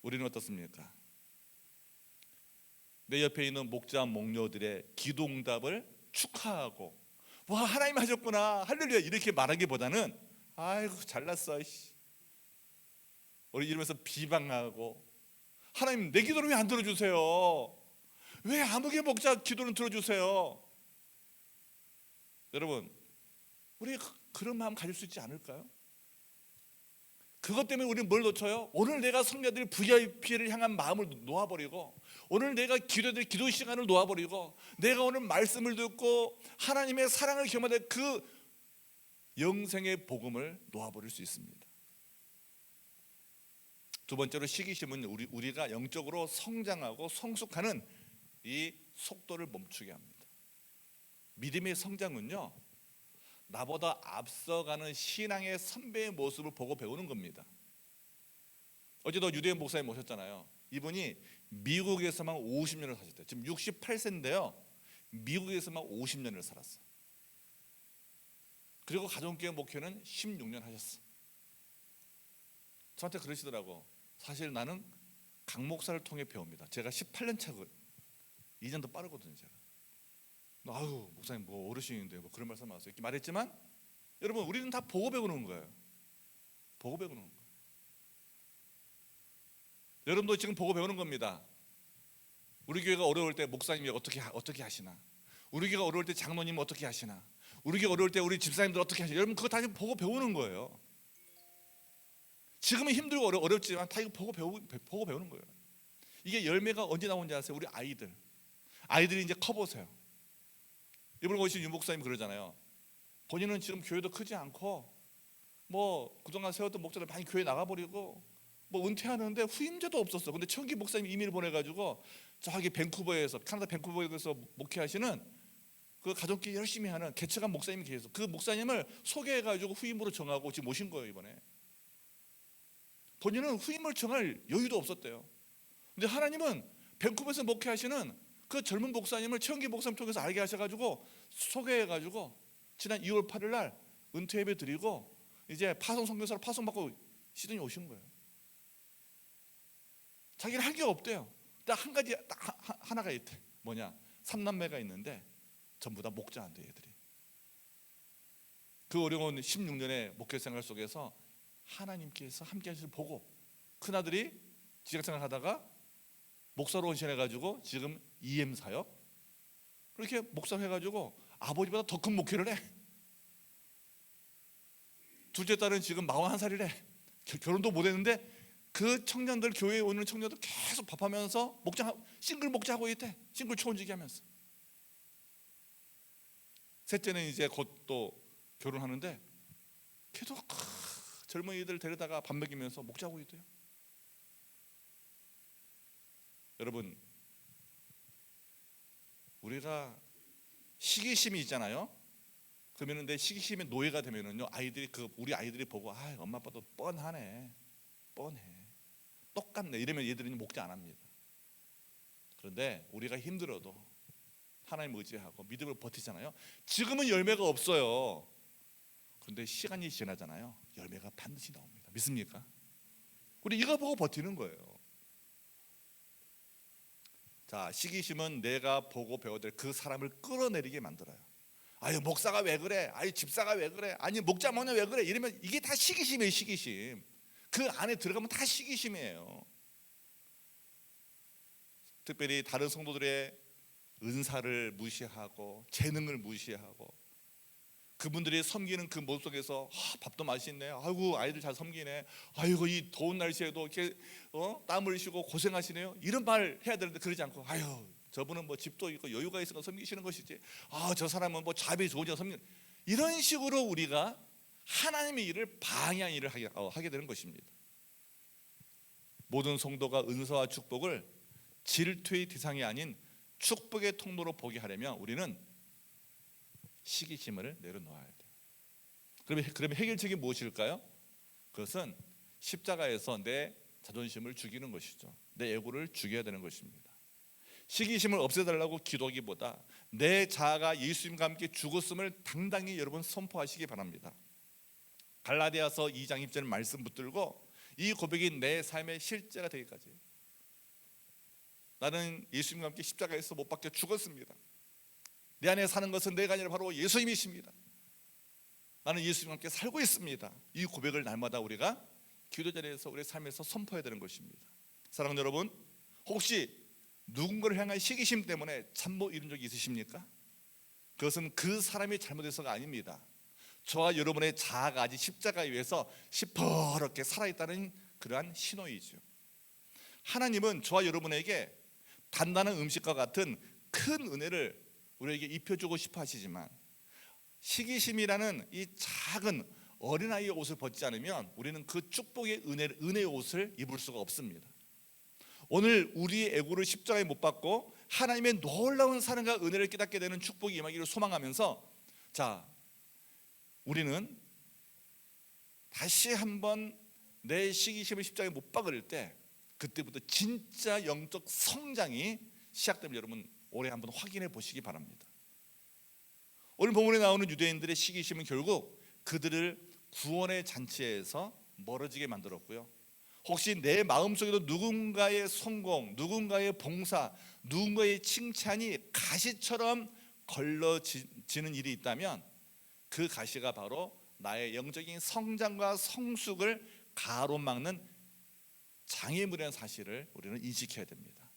[SPEAKER 2] 우리는 어떻습니까? 내 옆에 있는 목자 목녀들의 기도 응답을 축하하고 와 하나님 하셨구나 할렐루야 이렇게 말하기보다는 아이고 잘났어 우리 이러면서 비방하고 하나님 내 기도를 왜 안 들어주세요? 왜 아무개 목자 기도는 들어주세요? 여러분 우리 그런 마음 가질 수 있지 않을까요? 그것 때문에 우리는 뭘 놓쳐요? 오늘 내가 성도들 VIP를 향한 마음을 놓아버리고 오늘 내가 기도될 기도 시간을 놓아버리고 내가 오늘 말씀을 듣고 하나님의 사랑을 경험할 그 영생의 복음을 놓아버릴 수 있습니다. 두 번째로 시기심은 우리가 영적으로 성장하고 성숙하는 이 속도를 멈추게 합니다. 믿음의 성장은요 나보다 앞서가는 신앙의 선배의 모습을 보고 배우는 겁니다. 어제도 유대인 목사님 모셨잖아요. 이분이 미국에서만 50년을 사셨대요. 지금 68세인데요 미국에서만 50년을 살았어요. 그리고 가정교회 목회는 16년 하셨어. 저한테 그러시더라고. 사실 나는 강 목사를 통해 배웁니다. 제가 18년 차고 2년 더 빠르거든요. 제가. 아유 목사님 뭐 어르신인데 뭐 그런 말씀 하세요 이렇게 말했지만 여러분 우리는 다 보고 배우는 거예요. 보고 배우는 거예요. 여러분도 지금 보고 배우는 겁니다. 우리 교회가 어려울 때 목사님이 어떻게 하시나, 우리 교회가 어려울 때 장로님이 어떻게 하시나, 우리 교회 어려울 때 우리 집사님들 어떻게 하시나, 여러분 그거 다 보고 배우는 거예요. 지금은 힘들고 어렵지만 다 이거 보고 배우는 거예요. 이게 열매가 언제 나오는지 아세요? 우리 아이들이 이제 커보세요. 이번에 오신 윤 목사님 그러잖아요. 본인은 지금 교회도 크지 않고 뭐 그동안 세웠던 목자들 많이 교회 나가버리고 뭐 은퇴하는데 후임자도 없었어. 근데 청기 목사님 이메일 보내가지고 저기 밴쿠버에서 캐나다 밴쿠버에서 목회하시는 그 가족끼리 열심히 하는 개척한 목사님이 계셔서 그 목사님을 소개해가지고 후임으로 정하고 지금 오신 거예요 이번에. 본인은 후임을 정할 여유도 없었대요. 근데 하나님은 밴쿠버에서 목회하시는 그 젊은 목사님을 최영기 목사님 통해서 알게 하셔가지고 소개해가지고 지난 2월 8일 날 은퇴 예배 드리고 이제 파송 선교사로 파송받고 시드니 오신 거예요. 자기는 할 게 없대요. 딱 한 가지 하나가 있대. 뭐냐? 3남매가 있는데 전부 다 목자한테 애들이. 그 어려운 16년의 목회 생활 속에서 하나님께서 함께 하시를 보고 큰아들이 직장생활 하다가 목사로 헌신해가지고 지금 EM 사역 그렇게 목사로 해가지고 아버지보다 더 큰 목회를 해. 둘째 딸은 지금 41살이래. 결혼도 못했는데 그 청년들 교회에 오는 청년들 계속 밥하면서 싱글 목자하고 있대. 싱글 초혼지기 하면서. 셋째는 이제 곧 또 결혼하는데 걔도 젊은이들 데려다가 밥 먹이면서 목자하고 있대요. 여러분 우리가 시기심이 있잖아요. 그러면 내 시기심의 노예가 되면은요 우리 아이들이 보고 엄마 아빠도 뻔해 똑같네 이러면 얘들은 목자 안 합니다. 그런데 우리가 힘들어도 하나님 의지하고 믿음을 버티잖아요. 지금은 열매가 없어요. 그런데 시간이 지나잖아요. 열매가 반드시 나옵니다. 믿습니까? 우리 이거 보고 버티는 거예요. 자, 시기심은 내가 보고 배워야 될 그 사람을 끌어내리게 만들어요. 아유 목사가 왜 그래? 아유 집사가 왜 그래? 아니 목자 뭐냐 왜 그래? 이러면 이게 다 시기심이에요. 시기심. 그 안에 들어가면 다 시기심이에요. 특별히 다른 성도들의 은사를 무시하고 재능을 무시하고 그분들이 섬기는 그 모습 속에서 밥도 맛있네. 아이고 아이들 잘 섬기네. 아이고 이 더운 날씨에도 이렇게 땀을 쉬고 고생하시네요. 이런 말 해야 되는데 그러지 않고 아유 저분은 뭐 집도 있고 여유가 있어서 섬기시는 것이지. 저 사람은 뭐 자비 좋으니까 섬기는. 이런 식으로 우리가 하나님의 일을 방해한 일을 하게 되는 것입니다. 모든 성도가 은사와 축복을 질투의 대상이 아닌 축복의 통로로 보게 하려면 우리는 시기심을 내려놓아야 돼요. 그러면 해결책이 무엇일까요? 그것은 십자가에서 내 자존심을 죽이는 것이죠. 내 에고를 죽여야 되는 것입니다. 시기심을 없애달라고 기도하기보다 내 자아가 예수님과 함께 죽었음을 당당히 여러분 선포하시기 바랍니다. 갈라디아서 2장 2절 말씀 붙들고 이 고백이 내 삶의 실제가 되기까지 나는 예수님과 함께 십자가에서 못 박혀 죽었습니다. 내 안에 사는 것은 내가 아니라 바로 예수님이십니다. 나는 예수님과 함께 살고 있습니다. 이 고백을 날마다 우리가 기도 자리에서 우리의 삶에서 선포해야 되는 것입니다. 사랑하는 여러분, 혹시 누군가를 향한 시기심 때문에 잠 못 이룬 적이 있으십니까? 그것은 그 사람이 잘못해서가 아닙니다. 저와 여러분의 자아가 아직 십자가에 위해서 시퍼렇게 살아있다는 그러한 신호이죠. 하나님은 저와 여러분에게 단단한 음식과 같은 큰 은혜를 우리에게 입혀주고 싶어 하시지만 시기심이라는 이 작은 어린아이의 옷을 벗지 않으면 우리는 그 축복의 은혜의 옷을 입을 수가 없습니다. 오늘 우리의 에고를 십자가에 못 박고 하나님의 놀라운 사랑과 은혜를 깨닫게 되는 축복이 임하기를 소망하면서, 자, 우리는 다시 한번 내 시기심을 십자가에 못 박을 때 그때부터 진짜 영적 성장이 시작되면 여러분 올해 한번 확인해 보시기 바랍니다. 오늘 본문에 나오는 유대인들의 시기심은 결국 그들을 구원의 잔치에서 멀어지게 만들었고요. 혹시 내 마음속에도 누군가의 성공, 누군가의 봉사, 누군가의 칭찬이 가시처럼 걸러지는 일이 있다면 그 가시가 바로 나의 영적인 성장과 성숙을 가로막는 장애물이라는 사실을 우리는 인식해야 됩니다.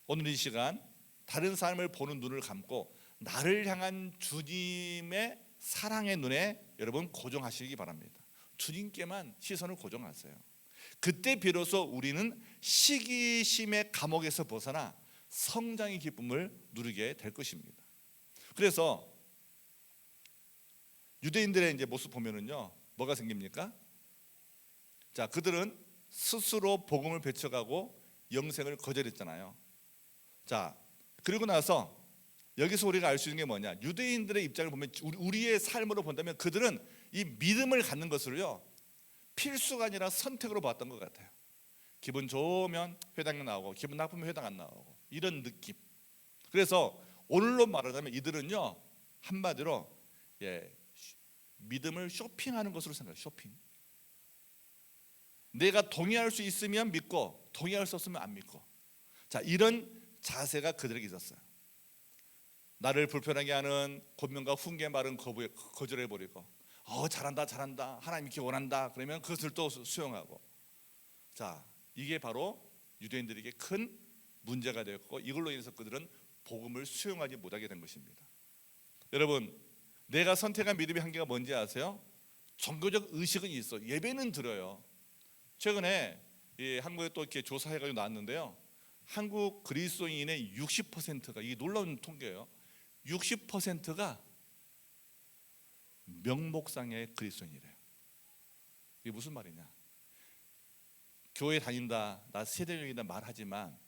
[SPEAKER 2] 오늘 이 시간 다른 사람을 보는 눈을 감고 나를 향한 주님의 사랑의 눈에 여러분 고정하시기 바랍니다. 주님께만 시선을 고정하세요. 그때 비로소 우리는 시기심의 감옥에서 벗어나 성장의 기쁨을 누리게 될 것입니다. 그래서 유대인들의 이제 모습 보면은요, 뭐가 생깁니까? 자, 그들은 스스로 복음을 배쳐가고 영생을 거절했잖아요. 자, 그리고 나서 여기서 우리가 알 수 있는 게 뭐냐? 유대인들의 입장을 보면 우리의 삶으로 본다면 그들은 이 믿음을 갖는 것을요 필수가 아니라 선택으로 봤던 것 같아요. 기분 좋으면 회당에 나오고 기분 나쁘면 회당 안 나오고 이런 느낌. 그래서 오늘로 말하자면 이들은요 한마디로 믿음을 쇼핑하는 것으로 생각해요. 쇼핑. 내가 동의할 수 있으면 믿고 동의할 수 없으면 안 믿고. 자, 이런 자세가 그들에게 있었어요. 나를 불편하게 하는 권면과 훈계 말은 거절해버리고 잘한다 잘한다 하나님 이렇게 원한다 그러면 그것을 또 수용하고. 자, 이게 바로 유대인들에게 큰 문제가 되었고 이걸로 인해서 그들은 복음을 수용하지 못하게 된 것입니다. 여러분, 내가 선택한 믿음의 한계가 뭔지 아세요? 종교적 의식은 있어. 예배는 드려요. 최근에 한국에 또 이렇게 조사해가지고 나왔는데요, 한국 그리스도인의 60%가, 이게 놀라운 통계예요, 60%가 명목상의 그리스도인이래요. 이게 무슨 말이냐? 교회 다닌다, 나 세대적이다 말하지만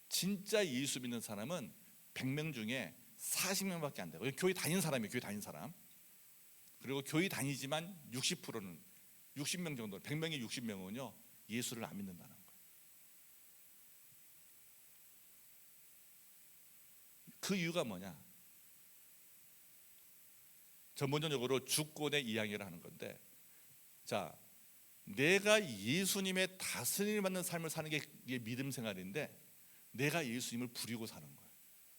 [SPEAKER 2] 진짜 예수 믿는 사람은 100명 중에 40명밖에 안 돼요. 교회 다닌 사람이에요. 교회 다닌 사람. 그리고 교회 다니지만 60%는 60명 정도, 100명의 60명은요 예수를 안 믿는다는 거예요. 그 이유가 뭐냐? 전문적으로 주권의 이야기를 하는 건데, 자, 내가 예수님의 다스림을 받는 삶을 사는 게 믿음 생활인데 내가 예수님을 부리고 사는 거예요.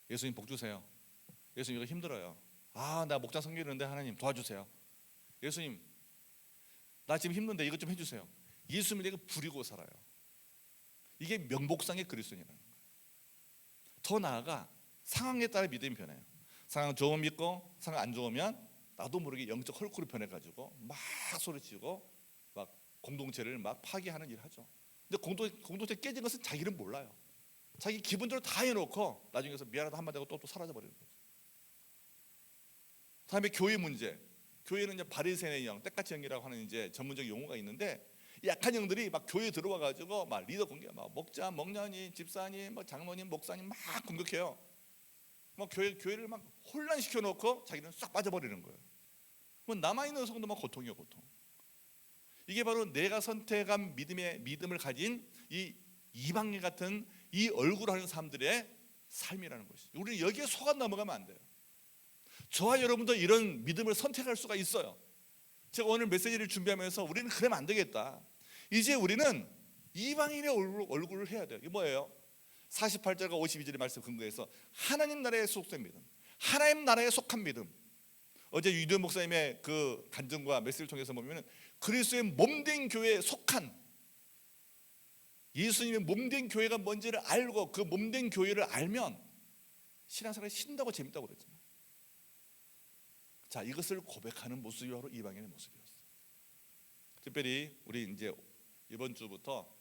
[SPEAKER 2] 예수님 복 주세요. 예수님 이거 힘들어요. 나 목장 섬기는데 하나님 도와주세요. 예수님 나 지금 힘든데 이것 좀 해주세요. 예수님을 내가 부리고 살아요. 이게 명목상의 그리스도인이라는 거예요. 더 나아가 상황에 따라 믿음이 변해요. 상황 좋으면 믿고 상황 안 좋으면 나도 모르게 영적 헐크로 변해가지고 막 소리치고 막 공동체를 막 파괴하는 일을 하죠. 근데 공동체 깨진 것은 자기는 몰라요. 자기 기분대로 다 해놓고 나중에서 미안하다 한마디 하고 또 사라져버리는 거죠. 다음에 교회 문제. 교회는 이제 바리새인의 영, 때까치 영이라고 하는 이제 전문적 용어가 있는데, 약한 영들이 막 교회에 들어와 가지고 막 리더 공개, 막 목자, 목녀님, 집사님, 뭐 장로님, 목사님 막 공격해요. 막 교회를 막 혼란시켜 놓고 자기는 싹 빠져버리는 거예요. 그럼 남아 있는 성도만 고통이요, 고통. 이게 바로 내가 선택한 믿음을 가진 이 이방인 같은 이 얼굴하는 사람들의 삶이라는 것이죠. 우리는 여기에 속아 넘어가면 안 돼요. 저와 여러분도 이런 믿음을 선택할 수가 있어요. 제가 오늘 메시지를 준비하면서 우리는 그러면 안 되겠다. 이제 우리는 이방인의 얼굴을 해야 돼요. 이게 뭐예요? 48절과 52절의 말씀 근거해서 하나님 나라에 속된 믿음, 하나님 나라에 속한 믿음. 어제 유대 목사님의 그 간증과 메시지를 통해서 보면 그리스도의 몸된 교회에 속한, 예수님의 몸된 교회가 뭔지를 알고 그 몸된 교회를 알면 신앙생활이 신다고 재밌다고 그랬잖아요. 자, 이것을 고백하는 모습이 바로 이방인의 모습이었어요. 특별히 우리 이제 이번 주부터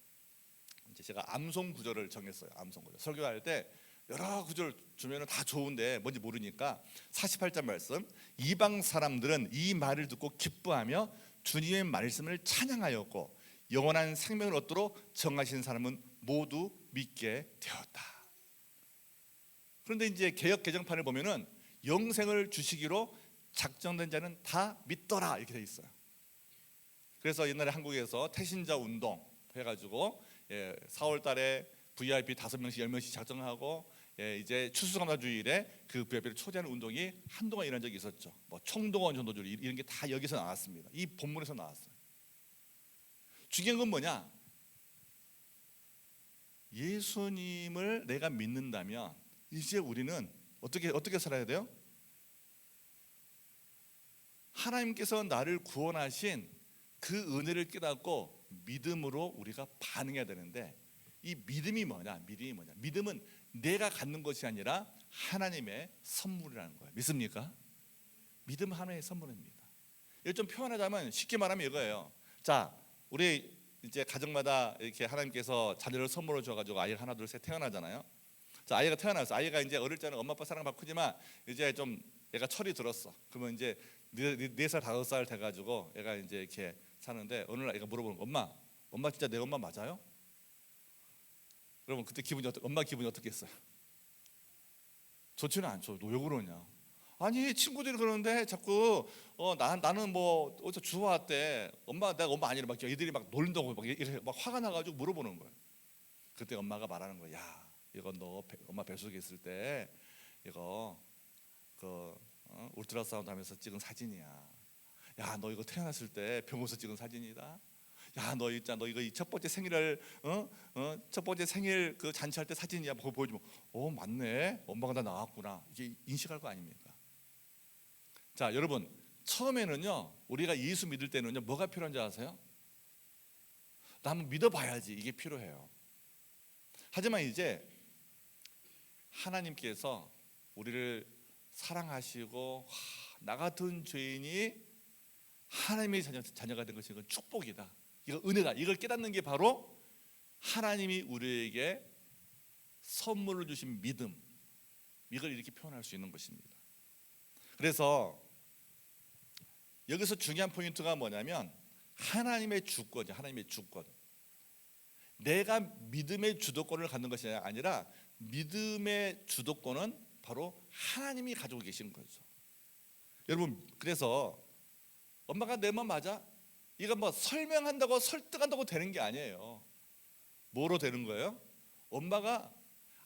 [SPEAKER 2] 이제 제가 암송 구절을 정했어요. 암송 구절. 설교할 때 여러 구절 주면은 다 좋은데 뭔지 모르니까 48절 말씀, 이방 사람들은 이 말을 듣고 기뻐하며 주님의 말씀을 찬양하였고 영원한 생명을 얻도록 정하신 사람은 모두 믿게 되었다. 그런데 이제 개역 개정판을 보면은 영생을 주시기로 작정된 자는 다 믿더라 이렇게 돼 있어요. 그래서 옛날에 한국에서 태신자 운동 해가지고 4월 달에 VIP 5명씩 10명씩 작정하고 이제 추수감사주일에 그 VIP를 초대하는 운동이 한동안 일어난 적이 있었죠. 뭐 총동원 전도주일 이런 게 다 여기서 나왔습니다. 이 본문에서 나왔어요. 중요한 건 뭐냐? 예수님을 내가 믿는다면 이제 우리는 어떻게 살아야 돼요? 하나님께서 나를 구원하신 그 은혜를 깨닫고 믿음으로 우리가 반응해야 되는데 이 믿음이 뭐냐? 믿음은 내가 갖는 것이 아니라 하나님의 선물이라는 거예요. 믿습니까? 믿음은 하나님의 선물입니다. 이걸 좀 표현하자면 쉽게 말하면 이거예요. 자, 우리 이제 가정마다 이렇게 하나님께서 자녀를 선물로 줘가지고 아이가 하나 둘 셋 태어나잖아요. 자, 아이가 태어났어. 아이가 이제 어릴 때는 엄마 아빠 사랑받고 크지만 이제 좀 얘가 철이 들었어. 그러면 이제 4살 5살 돼가지고 얘가 이제 이렇게 사는데 어느 날 얘가 물어보는 거야. 엄마 진짜 내 엄마 맞아요? 여러분 그때 엄마 기분이 어떻겠어요? 좋지는 않죠. 너 왜 그러냐? 아니 친구들이 그러는데 자꾸 나는 뭐 어디서 주워왔대. 내가 엄마 아니라 막 애들이 막 놀린다고 막 이렇게 막 화가 나가지고 물어보는 거예요. 그때 엄마가 말하는 거야. 야, 이거 너 엄마 뱃속에 있을 때 이거 울트라사운드 하면서 찍은 사진이야. 야, 너 이거 태어났을 때 병원에서 찍은 사진이다. 야, 너 있잖아. 너 이거 첫 번째 생일을 첫 번째 생일 그 잔치할 때 사진이야. 보여주면 맞네. 엄마가 나 나왔구나. 이게 인식할 거 아닙니까? 자, 여러분 처음에는요 우리가 예수 믿을 때는요 뭐가 필요한지 아세요? 나 한번 믿어봐야지 이게 필요해요. 하지만 이제 하나님께서 우리를 사랑하시고 나 같은 죄인이 하나님의 자녀가 된 것이 이건 축복이다. 이거 은혜다. 이걸 깨닫는 게 바로 하나님이 우리에게 선물을 주신 믿음. 이걸 이렇게 표현할 수 있는 것입니다. 그래서 여기서 중요한 포인트가 뭐냐면 하나님의 주권이죠. 하나님의 주권. 내가 믿음의 주도권을 갖는 것이 아니라 믿음의 주도권은 바로 하나님이 가지고 계신 거죠. 여러분 그래서 엄마가 내 맘 맞아? 이거 뭐 설명한다고 설득한다고 되는 게 아니에요. 뭐로 되는 거예요?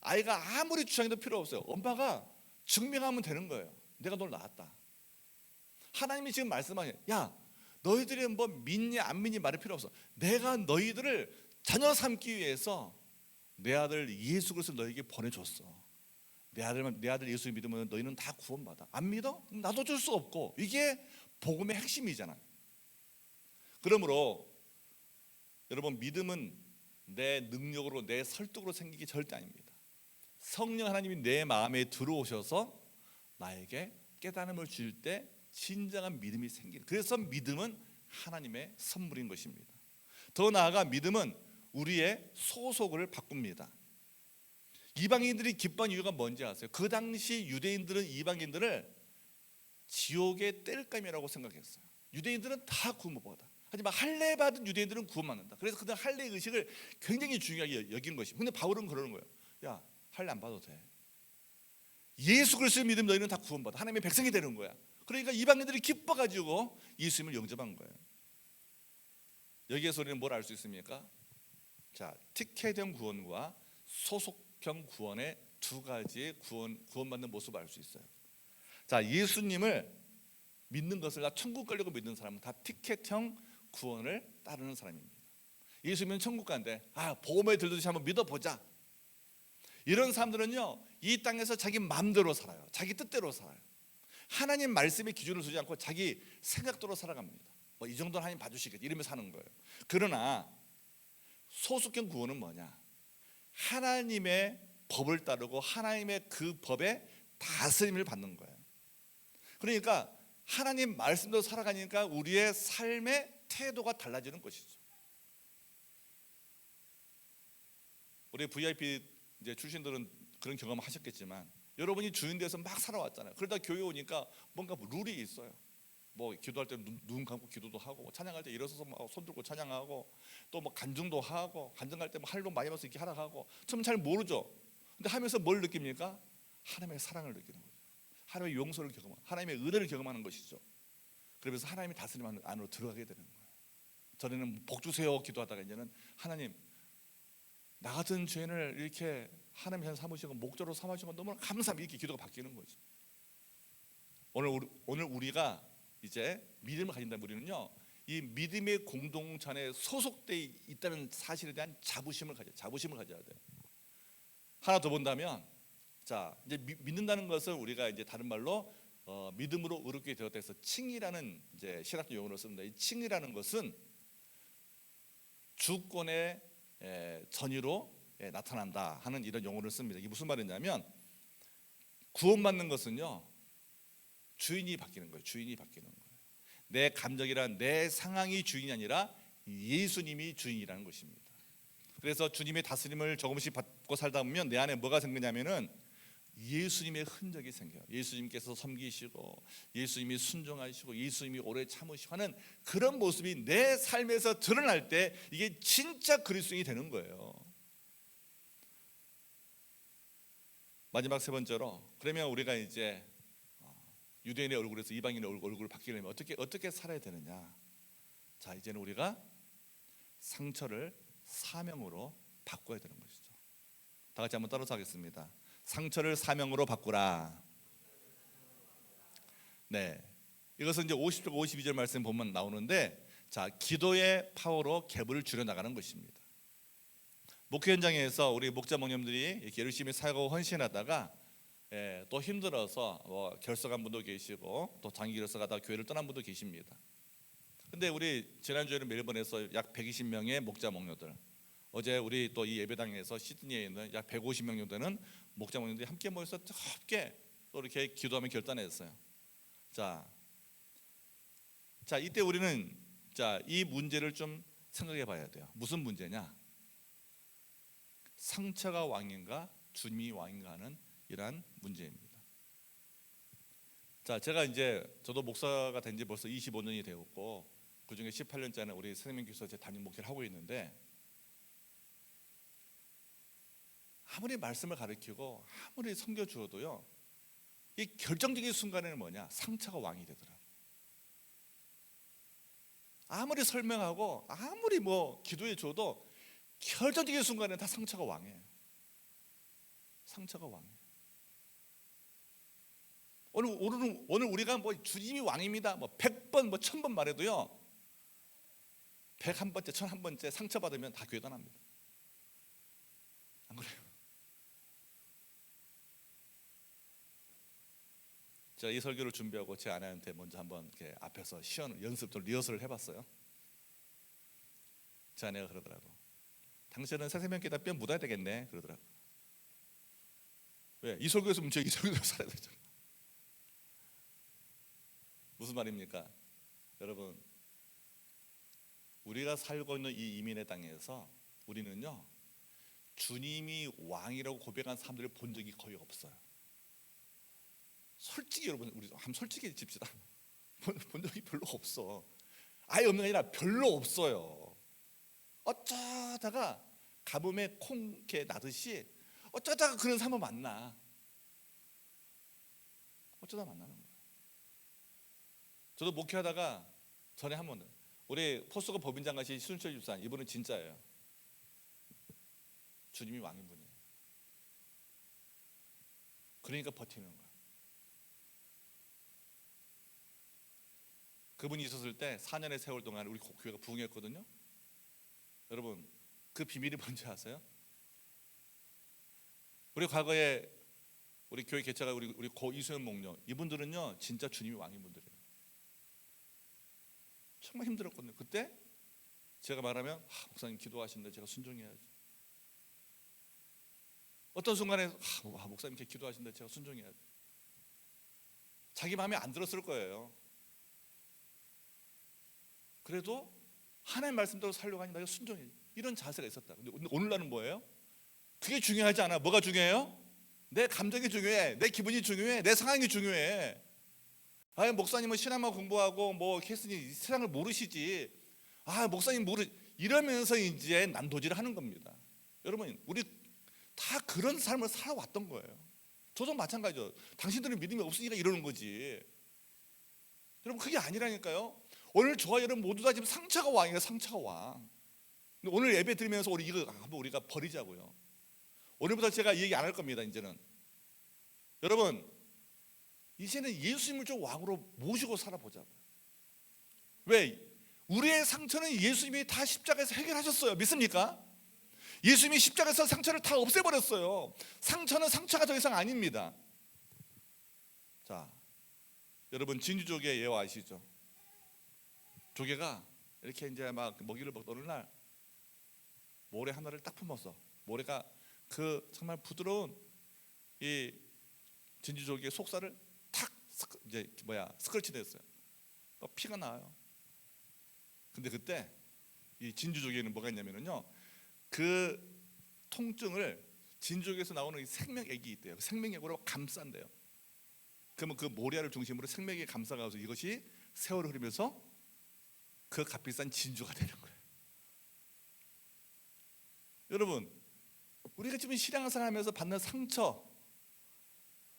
[SPEAKER 2] 아이가 아무리 주장해도 필요 없어요. 엄마가 증명하면 되는 거예요. 내가 널 낳았다. 하나님이 지금 말씀하세요. 야, 너희들이 뭐 믿니 안 믿니 말할 필요 없어. 내가 너희들을 자녀 삼기 위해서 내 아들 예수 그리스도를 너에게 보내줬어. 내 아들 예수 믿으면 너희는 다 구원받아. 안 믿어? 그럼 나도 줄 수 없고. 이게 복음의 핵심이잖아. 그러므로 여러분 믿음은 내 능력으로 내 설득으로 생기기 절대 아닙니다. 성령 하나님이 내 마음에 들어오셔서 나에게 깨달음을 줄 때 진정한 믿음이 생기는. 그래서 믿음은 하나님의 선물인 것입니다. 더 나아가 믿음은 우리의 소속을 바꿉니다. 이방인들이 기뻐한 이유가 뭔지 아세요? 그 당시 유대인들은 이방인들을 지옥의 땔감이라고 생각했어요. 유대인들은 다 구원받아.
[SPEAKER 3] 하지만 할례 받은 유대인들은 구원받는다. 그래서 그들 할례 의식을 굉장히 중요하게 여긴 것이. 근데 바울은 그러는 거예요. 야, 할례 안 받아도 돼. 예수 그리스도를 믿으면 너희는 다 구원받아. 하나님의 백성이 되는 거야. 그러니까 이방인들이 기뻐가지고 예수님을 영접한 거예요. 여기에서 우리는 뭘 알 수 있습니까? 자, 티켓형 구원과 소속형 구원의 두 가지의 구원받는 모습을 알 수 있어요. 자, 예수님을 믿는 것을 다 천국 가려고 믿는 사람은 다 티켓형 구원을 따르는 사람입니다. 예수님은 천국 간대. 보험에 들듯이 한번 믿어보자. 이런 사람들은요, 이 땅에서 자기 마음대로 살아요. 자기 뜻대로 살아요. 하나님 말씀의 기준을 두지 않고 자기 생각대로 살아갑니다. 뭐 이 정도는 하나님 봐주시겠지 이러면서 사는 거예요. 그러나 소속형 구원은 뭐냐? 하나님의 법을 따르고 하나님의 그 법의 다스림을 받는 거예요. 그러니까 하나님 말씀대로 살아가니까 우리의 삶의 태도가 달라지는 것이죠. 우리 VIP 이제 출신들은 그런 경험을 하셨겠지만, 여러분이 주인 돼서 막 살아왔잖아요. 그러다 교회 오니까 뭔가 룰이 있어요. 뭐 기도할 때 눈 감고 기도도 하고, 찬양할 때 일어서서 손 들고 찬양하고, 또 뭐 간증도 하고, 간증할 때 뭐 할로 많이 받아서 이렇게 하라 하고. 처음 잘 모르죠. 근데 하면서 뭘 느낍니까? 하나님의 사랑을 느끼는 거죠. 하나님의 용서를 경험하고 하나님의 은혜를 경험하는 것이죠. 그러면서 하나님의 다스림 안으로 들어가게 되는 거예요. 전에는 복 주세요 기도하다가 이제는 하나님, 나 같은 죄인을 이렇게 하나님 현 삼으시고 목적으로 삼으시고 너무 감사합니다, 이렇게 기도가 바뀌는 거죠. 오늘 우리가 이제 믿음을 가진다면 우리는요, 이 믿음의 공동체 안에 소속되어 있다는 사실에 대한 자부심을 가져야 돼요. 하나 더 본다면, 자, 이제 믿는다는 것을 우리가 이제 다른 말로 믿음으로 의롭게 되었다 해서 칭이라는 이제 신학적 용어를 씁니다. 이 칭이라는 것은 주권의 전의로 나타난다 하는 이런 용어를 씁니다. 이게 무슨 말이냐면, 구원받는 것은요, 주인이 바뀌는 거예요. 주인이 바뀌는 거예요. 내 감정이란 내 상황이 주인이 아니라 예수님이 주인이라는 것입니다. 그래서 주님의 다스림을 조금씩 받고 살다 보면 내 안에 뭐가 생기냐면은 예수님의 흔적이 생겨요. 예수님께서 섬기시고, 예수님이 순종하시고, 예수님이 오래 참으시고 하는 그런 모습이 내 삶에서 드러날 때 이게 진짜 그리스도인이 되는 거예요. 마지막 세 번째로, 그러면 우리가 이제 유대인의 얼굴에서 이방인의 얼굴을 바뀌려면 어떻게 살아야 되느냐? 자, 이제는 우리가 상처를 사명으로 바꿔야 되는 것이죠. 다 같이 한번 따라서 하겠습니다. 상처를 사명으로 바꾸라. 네, 이것은 이제 50절 52절 말씀 보면 나오는데, 자, 기도의 파워로 갭을 줄여 나가는 것입니다. 목회 현장에서 우리 목자 목님들이 이렇게 열심히 사역하고 헌신하다가 또 힘들어서 뭐 결석한 분도 계시고, 또 장기 결석하다가 교회를 떠난 분도 계십니다. 근데 우리 지난주에는 멜번에서 약 120명의 목자 목녀들, 어제 우리 또 이 예배당에서 시드니에 있는 약 150명 정도 되는 목자 목녀들이 함께 모여서 뜨겁게 또 이렇게 기도하며 결단했어요. 자, 이때 우리는 이 문제를 좀 생각해 봐야 돼요. 무슨 문제냐? 상처가 왕인가 주님이 왕인가 하는 이러한 문제입니다. 자, 제가 이제 저도 목사가 된 지 벌써 25년이 되었고, 그 중에 18년째는 우리 선생님께서 제 담임 목회를 하고 있는데, 아무리 말씀을 가르치고 아무리 섬겨 주어도요, 이 결정적인 순간에는 뭐냐? 상처가 왕이 되더라고요. 아무리 설명하고 아무리 뭐 기도해 줘도 결정적인 순간에는 다 상처가 왕이에요. 상처가 왕이에요. 오늘 우리가 뭐 주님이 왕입니다, 뭐 100번 뭐 1000번 말해도요, 101번째 1001번째 상처받으면 다 교회 떠납니다. 안 그래요? 제가 이 설교를 준비하고 제 아내한테 먼저 한번 이렇게 앞에서 연습 리허설을 해봤어요. 제 아내가 그러더라고. 당신은 새세명께다 뼈 묻어야 되겠네 그러더라고. 왜? 이 설교에서 이 설교대로 살아야 되잖아. 무슨 말입니까? 여러분, 우리가 살고 있는 이 이민의 땅에서 우리는요, 주님이 왕이라고 고백한 사람들을 본 적이 거의 없어요. 솔직히 여러분, 우리 한번 솔직해집시다. 본 적이 별로 없어. 아예 없는 게 아니라 별로 없어요. 어쩌다가 가뭄에 콩 이렇게 나듯이 어쩌다가 그런 사람을 만나. 어쩌다 만나는 거예요. 저도 목회하다가 전에 한 번 우리 포스코 법인장 가신 순철 집사님, 이분은 진짜예요. 주님이 왕인 분이에요. 그러니까 버티는 거예요. 그분이 있었을 때 4년의 세월 동안 우리 교회가 부흥했거든요. 여러분, 그 비밀이 뭔지 아세요? 우리 과거에 우리 교회 개척가 우리 고 이소연 목녀, 이분들은요 진짜 주님이 왕인 분들이에요. 정말 힘들었거든요. 그때 제가 말하면 목사님 기도하시는데 제가 순종해야지. 어떤 순간에 목사님 이렇게 기도하시는데 제가 순종해야지. 자기 마음에 안 들었을 거예요. 그래도 하나님 말씀대로 살려고 하니 내가 순종해야지. 이런 자세가 있었다. 근데 오늘날은 뭐예요? 그게 중요하지 않아. 뭐가 중요해요? 내 감정이 중요해. 내 기분이 중요해. 내 상황이 중요해. 아, 목사님은 신앙만 공부하고 뭐 했으니 세상을 모르시지. 아, 목사님 이러면서 이제 난도질을 하는 겁니다. 여러분, 우리 다 그런 삶을 살아왔던 거예요. 저도 마찬가지죠. 당신들은 믿음이 없으니까 이러는 거지. 여러분, 그게 아니라니까요. 오늘 저와 여러분 모두 다 지금 상처가 왕이에요. 상처가 왕. 근데 오늘 예배 드리면서 우리 이거 한번 우리가 버리자고요. 오늘부터 제가 이 얘기 안 할 겁니다. 이제는 여러분, 이제는 예수님을 좀 왕으로 모시고 살아보자고요. 왜? 우리의 상처는 예수님이 다 십자가에서 해결하셨어요. 믿습니까? 예수님이 십자가에서 상처를 다 없애버렸어요. 상처는 상처가 더 이상 아닙니다. 자, 여러분 진주조개 예화 아시죠? 조개가 이렇게 이제 막 먹이를 먹던 어느 날 모래 하나를 딱 품었어. 모래가 그 정말 부드러운 이 진주조개의 속살을 탁 이제 스크래치 냈어요. 피가 나요. 근데 그때 이 진주조개는 뭐가 있냐면요, 그 통증을 진주조개에서 나오는 이 생명액이 있대요. 그 생명액으로 감싼대요. 그러면 그 모래알을 중심으로 생명액이 감싸가서 이것이 세월을 흐르면서 그 값비싼 진주가 되는 거예요. 여러분, 우리가 지금 신앙생활 하면서 받는 상처,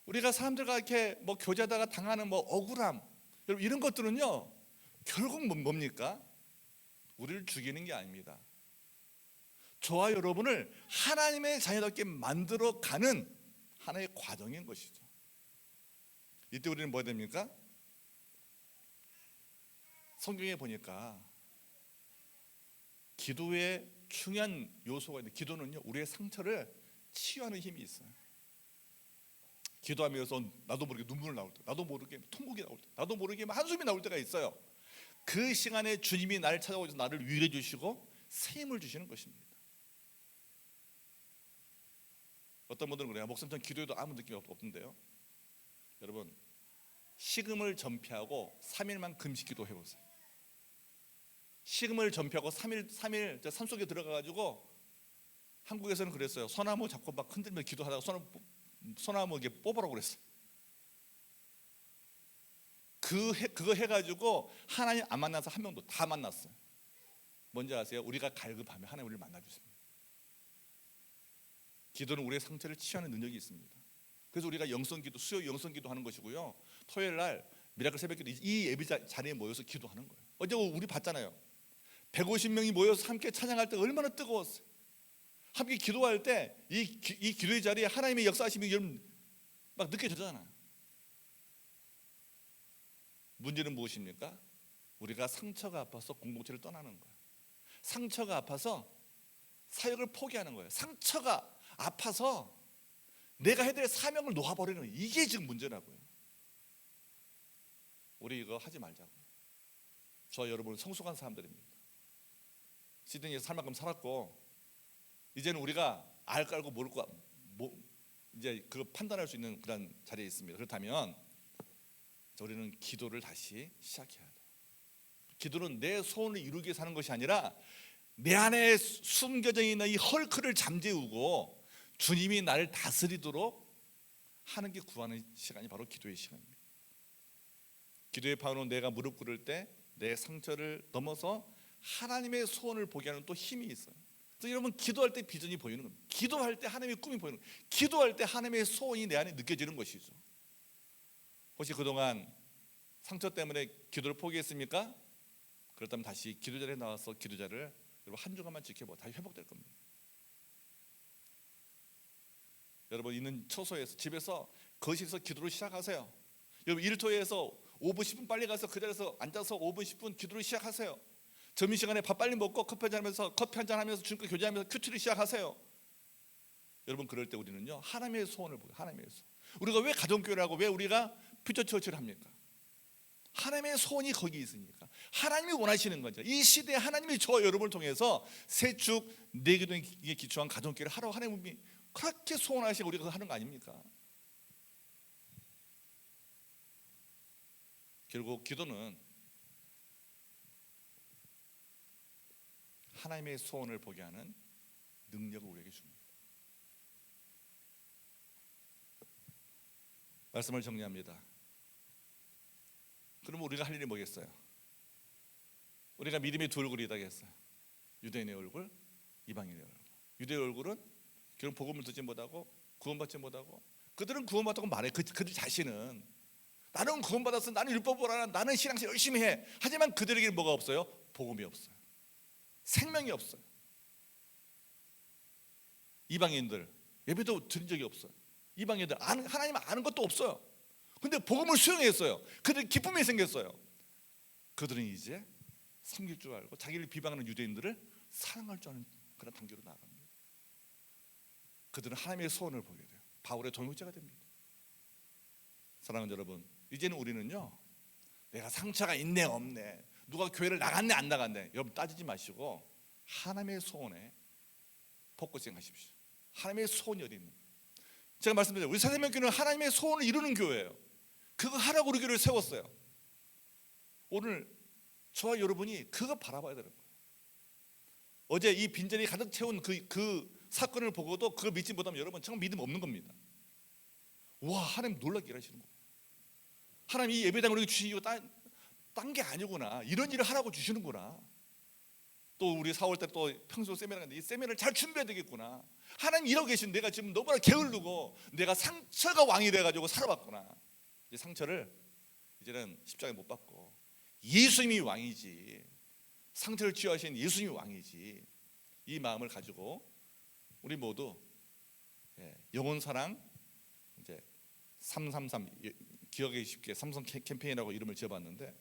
[SPEAKER 3] 우리가 사람들과 이렇게 뭐 교제하다가 당하는 뭐 억울함, 여러분 이런 것들은요 결국 뭡니까? 우리를 죽이는 게 아닙니다. 저와 여러분을 하나님의 자녀답게 만들어가는 하나의 과정인 것이죠. 이때 우리는 뭐 해야 됩니까? 성경에 보니까 기도의 중요한 요소가 있는데, 기도는요 우리의 상처를 치유하는 힘이 있어요. 기도하면서 나도 모르게 눈물 나올 때, 나도 모르게 통곡이 나올 때, 나도 모르게 한숨이 나올 때가 있어요. 그 시간에 주님이 나를 찾아오셔서 나를 위로해 주시고 새 힘을 주시는 것입니다. 어떤 분들은 그래요. 목사님 전 기도해도 아무 느낌이 없던데요. 여러분, 식음을 전폐하고 3일만 금식 기도해 보세요. 식음을 전폐하고 3일 산속에 들어가가지고, 한국에서는 그랬어요. 소나무 잡고 막 흔들며 기도하다가 소나무 이게 뽑으라고 그랬어요. 그거 해가지고 하나님 안 만나서 한 명도 다 만났어요. 뭔지 아세요? 우리가 갈급하면 하나님 우리를 만나주십니다. 기도는 우리의 상처를 치유하는 능력이 있습니다. 그래서 우리가 영성기도, 수요 영성기도 하는 것이고요, 토요일 날 미라클 새벽기도 이 예배 자리에 모여서 기도하는 거예요. 어제 우리 봤잖아요. 150명이 모여서 함께 찬양할 때 얼마나 뜨거웠어요. 함께 기도할 때 이 기도의 자리에 하나님의 역사하심이 여러분 막 느껴지잖아요. 문제는 무엇입니까? 우리가 상처가 아파서 공동체를 떠나는 거예요. 상처가 아파서 사역을 포기하는 거예요. 상처가 아파서 내가 해야 될 사명을 놓아버리는 거예요. 이게 지금 문제라고요. 우리 이거 하지 말자고요. 저 여러분은 성숙한 사람들입니다. 시드니에서 살 만큼 살았고, 이제는 우리가 알 깔고 모를 거 이제 그거 판단할 수 있는 그런 자리에 있습니다. 그렇다면 우리는 기도를 다시 시작해야 돼요. 기도는 내 소원을 이루기 위해 사는 것이 아니라 내 안에 숨겨져 있는 이 헐크를 잠재우고 주님이 나를 다스리도록 하는 게 구하는 시간이 바로 기도의 시간입니다. 기도의 파워는 내가 무릎 꿇을 때 내 상처를 넘어서 하나님의 소원을 보게 하는 또 힘이 있어요. 그래서 여러분 기도할 때 비전이 보이는 겁니다. 기도할 때 하나님의 꿈이 보이는 겁니다. 기도할 때 하나님의 소원이 내 안에 느껴지는 것이죠. 혹시 그동안 상처 때문에 기도를 포기했습니까? 그렇다면 다시 기도 자리에 나와서 기도 자리를 여러분 한 주간만 지켜보, 다시 회복될 겁니다. 여러분 있는 처소에서, 집에서, 거실에서 기도를 시작하세요. 여러분 일터에서 5분 10분 빨리 가서 그 자리에서 앉아서 5분 10분 기도를 시작하세요. 점심시간에 밥 빨리 먹고 커피 한잔 하면서 주님과 교제하면서 큐티를 시작하세요. 여러분 그럴 때 우리는요 하나님의 소원을 보고, 하나님의 소원. 우리가 왜 가정교회를 하고 왜 우리가 퓨처처치를 합니까? 하나님의 소원이 거기 있으니까. 하나님이 원하시는 거죠. 이 시대에 하나님이 저와 여러분을 통해서 세축 내기도에 기초한 가정교회를 하라고 하나님이 그렇게 소원하시고 우리가 하는 거 아닙니까? 결국 기도는 하나님의 소원을 보게 하는 능력을 우리에게 줍니다. 말씀을 정리합니다. 그러면 우리가 할 일이 뭐겠어요? 우리가 믿음의 두 얼굴이 있다고 했어요. 유대인의 얼굴, 이방인의 얼굴. 유대의 얼굴은 결국 복음을 듣지 못하고 구원받지 못하고, 그들은 구원받다고 말해. 그들 자신은 나는 구원받았어, 나는 율법을 알아, 나는 신앙생활 열심히 해. 하지만 그들에게는 뭐가 없어요? 복음이 없어요. 생명이 없어요. 이방인들 예배도 드린 적이 없어요. 이방인들 하나님 아는 것도 없어요. 근데 복음을 수용했어요. 그들은 기쁨이 생겼어요. 그들은 이제 섬길 줄 알고 자기를 비방하는 유대인들을 사랑할 줄 아는 그런 단계로 나아갑니다. 그들은 하나님의 소원을 보게 돼요. 바울의 동역자가 됩니다. 사랑하는 여러분, 이제는 우리는요 내가 상처가 있네 없네, 누가 교회를 나갔네 안 나갔네, 여러분 따지지 마시고 하나님의 소원에 포커싱 하십시오. 하나님의 소원이 어디 있는? 제가 말씀드려요. 우리 새생명교회는 하나님의 소원을 이루는 교회예요. 그거 하라고 우리 교회를 세웠어요. 오늘 저와 여러분이 그거 바라봐야 되는 거예요. 어제 이 빈자리 가득 채운 그 사건을 보고도 그걸 믿지 못하면 여러분 정말 믿음 없는 겁니다. 와, 하나님 놀랍게 일하시는 거예요. 하나님 이 예배당 우리에게 주시고 딴 게 아니구나, 이런 일을 하라고 주시는구나. 또 우리 4월 때 또 평소 세미나를 갔는데 이 세미나를 잘 준비해야 되겠구나. 하나님 이러고 계신 내가 지금 너무나 게을르고 내가 상처가 왕이 돼가지고 살아봤구나. 이 상처를 이제는 십자가에 못 박고 예수님이 왕이지, 상처를 치유하신 예수님이 왕이지, 이 마음을 가지고 우리 모두 영혼 사랑 이제 333 기억하기 쉽게 삼성 캠페인이라고 이름을 지어봤는데,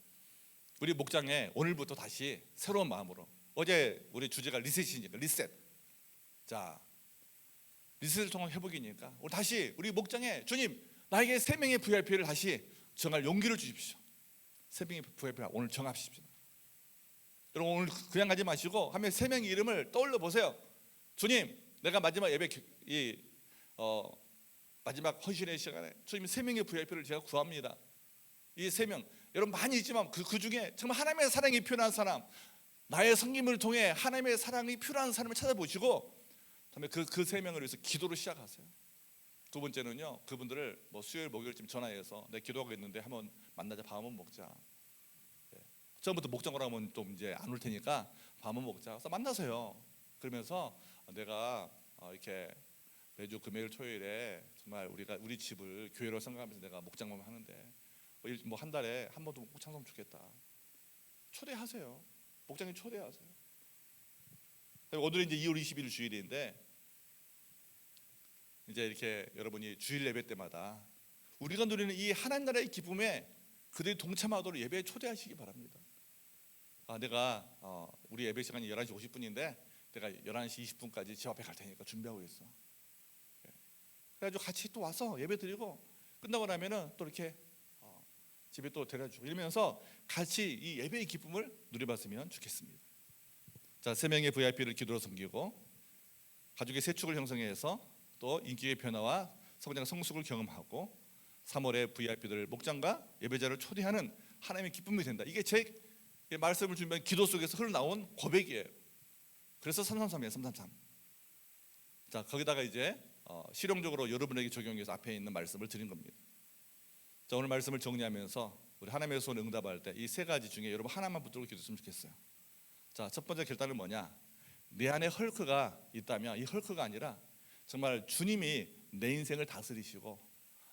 [SPEAKER 3] 우리 목장에 오늘부터 다시 새로운 마음으로, 어제 우리 주제가 리셋이니까 리셋. 자, 리셋을 통한 회복이니까 우리 다시 우리 목장에 주님 나에게 3명의 VIP를 다시 정할 용기를 주십시오. 3명의 VIP를 오늘 정하십시오. 여러분 오늘 그냥 가지 마시고 하면 3명의 이름을 떠올려 보세요. 주님, 내가 마지막 예배 마지막 헌신의 시간에 주님 3명의 VIP를 제가 구합니다. 이 3명 여러분 많이 있지만 그 중에 정말 하나님의 사랑이 필요한 사람, 나의 섬김을 통해 하나님의 사랑이 필요한 사람을 찾아보시고 다음에 그 3명을 위해서 기도를 시작하세요. 두 번째는요, 그분들을 뭐 수요일 목요일쯤 전화해서 내 기도하고 있는데 한번 만나자, 밥 한번 먹자. 처음부터 목장 오라고 하면 좀 이제 안 올 테니까 밥 한번 먹자. 그래서 만나세요. 그러면서 내가 이렇게 매주 금요일 토요일에 정말 우리 집을 교회로 생각하면서 내가 목장만 하는데 뭐 한 달에 한 번도 꼭 참석하면 좋겠다. 초대하세요. 목장님 초대하세요. 오늘은 이제 2월 21일 주일인데 이제 이렇게 여러분이 주일 예배 때마다 우리가 누리는 이 하나님 나라의 기쁨에 그들이 동참하도록 예배에 초대하시기 바랍니다. 내가 우리 예배 시간이 11시 50분인데 내가 11시 20분까지 집 앞에 갈 테니까 준비하고 있어. 그래가지고 같이 또 와서 예배 드리고 끝나고 나면은 또 이렇게 집에 또 데려주고 이러면서 같이 이 예배의 기쁨을 누려봤으면 좋겠습니다. 자, 3명의 VIP를 기도로 섬기고 가족의 세축을 형성해서 또 인격의 변화와 성장 성숙을 경험하고 3월에 VIP들 목장과 예배자를 초대하는 하나님의 기쁨이 된다. 이게 제 말씀을 준비한 기도 속에서 흘러나온 고백이에요. 그래서 333이에요. 333. 자, 거기다가 이제 실용적으로 여러분에게 적용해서 앞에 있는 말씀을 드린 겁니다. 자, 오늘 말씀을 정리하면서 우리 하나님의 손 응답할 때 이 세 가지 중에 여러분 하나만 붙들고 기도했으면 좋겠어요. 자, 첫 번째 결단은 뭐냐? 내 안에 헐크가 있다면 이 헐크가 아니라 정말 주님이 내 인생을 다스리시고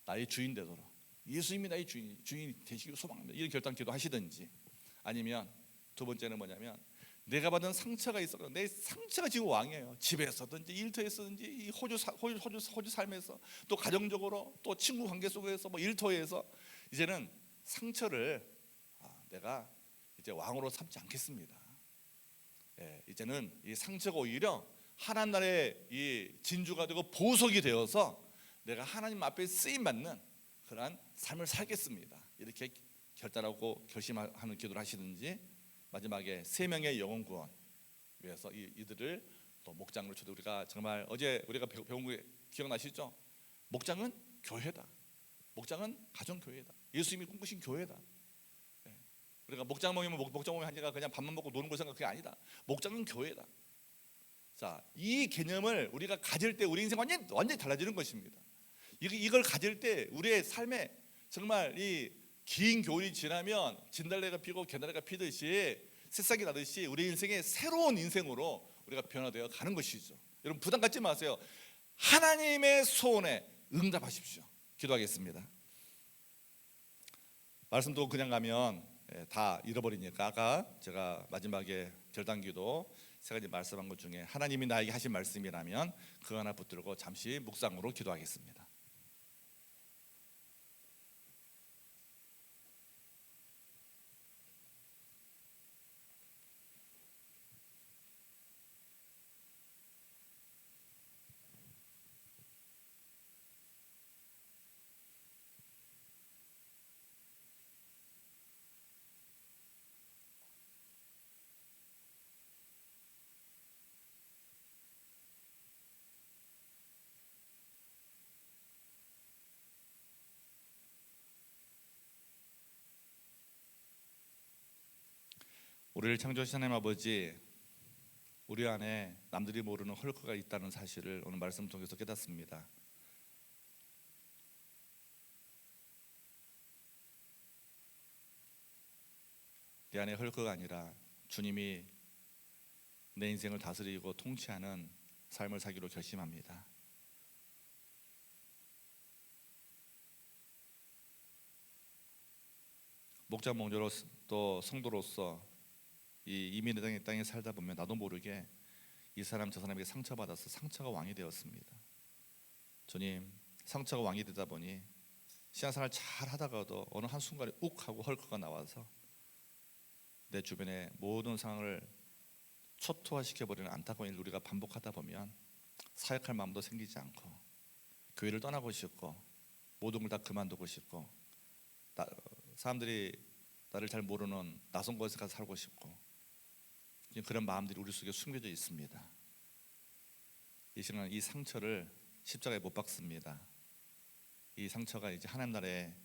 [SPEAKER 3] 나의 주인 되도록, 예수님이 나의 주인이 되시기를 소망합니다. 이런 결단 기도하시든지, 아니면 두 번째는 뭐냐면 내가 받은 상처가 있어, 내 상처가 지금 왕이에요. 집에서든지 일터에서든지 이 호주 삶에서, 또 가정적으로, 또 친구 관계 속에서, 뭐 일터에서 이제는 상처를 내가 이제 왕으로 삼지 않겠습니다. 예, 이제는 이 상처가 오히려 하나님 나라의 이 진주가 되고 보석이 되어서 내가 하나님 앞에 쓰임 받는 그러한 삶을 살겠습니다. 이렇게 결단하고 결심하는 기도를 하시든지, 마지막에 세 명의 영혼 구원 위해서 이들을 또 목장으로 초대. 우리가 정말 어제 우리가 배운 거 기억나시죠? 목장은 교회다. 목장은 가정 교회다. 예수님이 꿈꾸신 교회다. 우리가 목장 모임은 목장 모임 하니까 그냥 밥만 먹고 노는 거 생각, 그게 아니다. 목장은 교회다. 자, 이 개념을 우리가 가질 때 우리 인생 완전히 달라지는 것입니다. 이걸 가질 때 우리의 삶에 정말 이 긴 겨울이 지나면 진달래가 피고 개나리가 피듯이 새싹이 나듯이 우리 인생의 새로운 인생으로 우리가 변화되어 가는 것이죠. 여러분 부담 갖지 마세요. 하나님의 소원에 응답하십시오. 기도하겠습니다. 말씀도 그냥 가면 다 잃어버리니까 아까 제가 마지막에 결단기도 세 가지 말씀한 것 중에 하나님이 나에게 하신 말씀이라면 그거 하나 붙들고 잠시 묵상으로 기도하겠습니다. 우리를 창조하신 하나님 아버지, 우리 안에 남들이 모르는 헐크가 있다는 사실을 오늘 말씀 통해서 깨닫습니다. 내 안에 헐크가 아니라 주님이 내 인생을 다스리고 통치하는 삶을 살기로 결심합니다. 목장 목녀로 또 성도로서 이 이민의 땅에 살다 보면 나도 모르게 이 사람 저 사람에게 상처받아서 상처가 왕이 되었습니다. 주님, 상처가 왕이 되다 보니 신앙생활 잘 하다가도 어느 한순간에 욱 하고 헐크가 나와서 내 주변의 모든 상황을 초토화시켜버리는 안타까운 일을 우리가 반복하다 보면 사역할 마음도 생기지 않고 교회를 떠나고 싶고 모든 걸 다 그만두고 싶고 사람들이 나를 잘 모르는 낯선 곳에 가서 살고 싶고 그런 마음들이 우리 속에 숨겨져 있습니다. 이 시간 이 상처를 십자가에 못 박습니다. 이 상처가 이제 하나님 나라의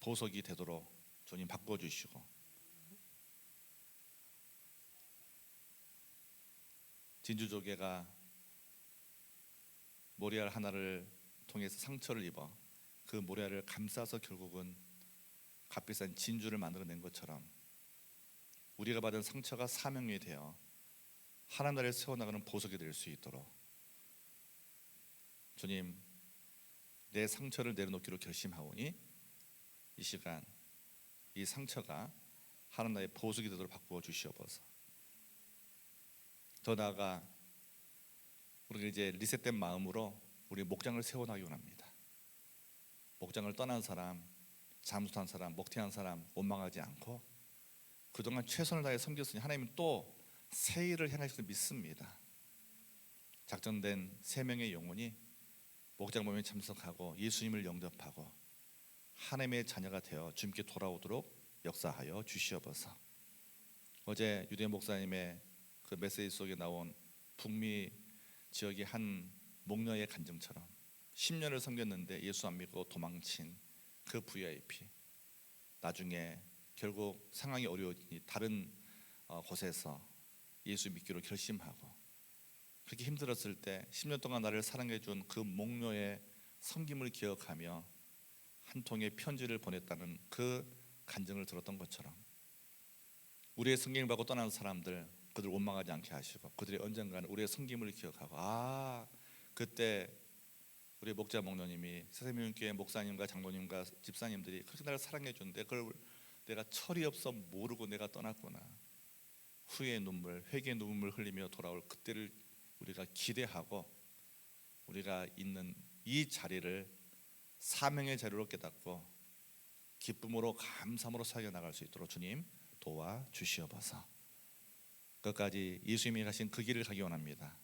[SPEAKER 3] 보석이 되도록 주님 바꿔주시고, 진주조개가 모래알 하나를 통해서 상처를 입어 그 모래알을 감싸서 결국은 값비싼 진주를 만들어낸 것처럼 우리가 받은 상처가 사명이 되어 하나님 나라를 세워나가는 보석이 될 수 있도록 주님, 내 상처를 내려놓기로 결심하오니 이 시간 이 상처가 하나님 나라의 보석이 되도록 바꾸어 주시옵소서. 더 나아가 우리가 이제 리셋된 마음으로 우리 목장을 세워나가기 원합니다. 목장을 떠난 사람, 잠수탄 사람, 먹튀한 사람 원망하지 않고 그동안 최선을 다해 섬겼으니 하나님은 또 새 일을 행하실 줄 믿습니다. 작정된 세 명의 영혼이 목장 모임에 참석하고 예수님을 영접하고 하나님의 자녀가 되어 주님께 돌아오도록 역사하여 주시옵소서. 어제 유대 목사님의 그 메시지 속에 나온 북미 지역의 한 목녀의 간증처럼 10년을 섬겼는데 예수 안 믿고 도망친 그 VIP, 나중에 결국 상황이 어려우니 다른 곳에서 예수 믿기로 결심하고 그렇게 힘들었을 때 10년 동안 나를 사랑해 준 그 목녀의 섬김을 기억하며 한 통의 편지를 보냈다는 그 간증을 들었던 것처럼 우리의 섬김을 받고 떠나는 사람들, 그들 원망하지 않게 하시고 그들이 언젠가는 우리의 섬김을 기억하고 그때 우리 목자 목로님이 새생명교회 목사님과 장로님과 집사님들이 그렇게 나를 사랑해 줬는데 그걸 내가 철이 없어 모르고 내가 떠났구나. 후회의 눈물, 회개의 눈물 흘리며 돌아올 그때를 우리가 기대하고 우리가 있는 이 자리를 사명의 자리로 깨닫고 기쁨으로 감사함으로 살려 나갈 수 있도록 주님 도와주시옵소서. 끝까지 예수님이 가신 그 길을 가기 원합니다.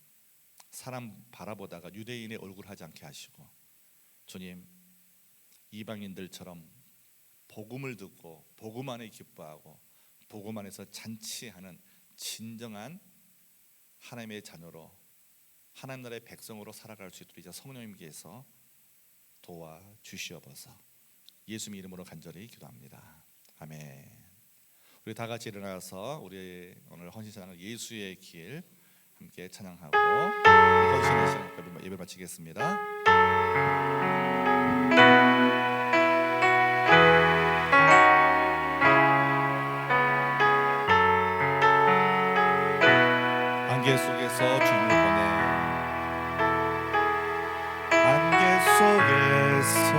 [SPEAKER 3] 사람 바라보다가 유대인의 얼굴 하지 않게 하시고 주님 이방인들처럼 복음을 듣고 복음 안에 기뻐하고 복음 안에서 잔치하는 진정한 하나님의 자녀로 하나님 나라의 백성으로 살아갈 수 있도록 이제 성령님께서 도와주시옵소서. 예수님 이름으로 간절히 기도합니다. 아멘. 우리 다 같이 일어나서 우리 오늘 헌신 찬양을 예수의 길 함께 찬양하고 헌신의 시간 예배 마치겠습니다. 안개 속에서 주님을 보내 안개 속에서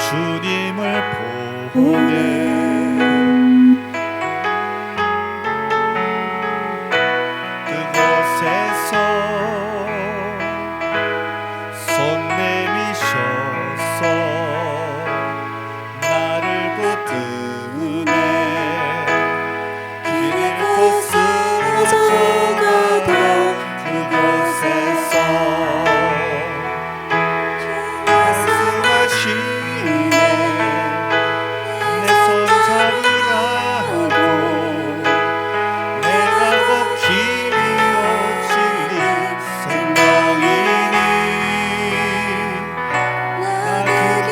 [SPEAKER 3] 주님을 보내 손 내미셔서 나를 붙드네 길을 곧 쓰러져가도 그곳에서 말씀하시네 내 손 잡으라고 내가 곧 길이 오지리 생명이니 나 그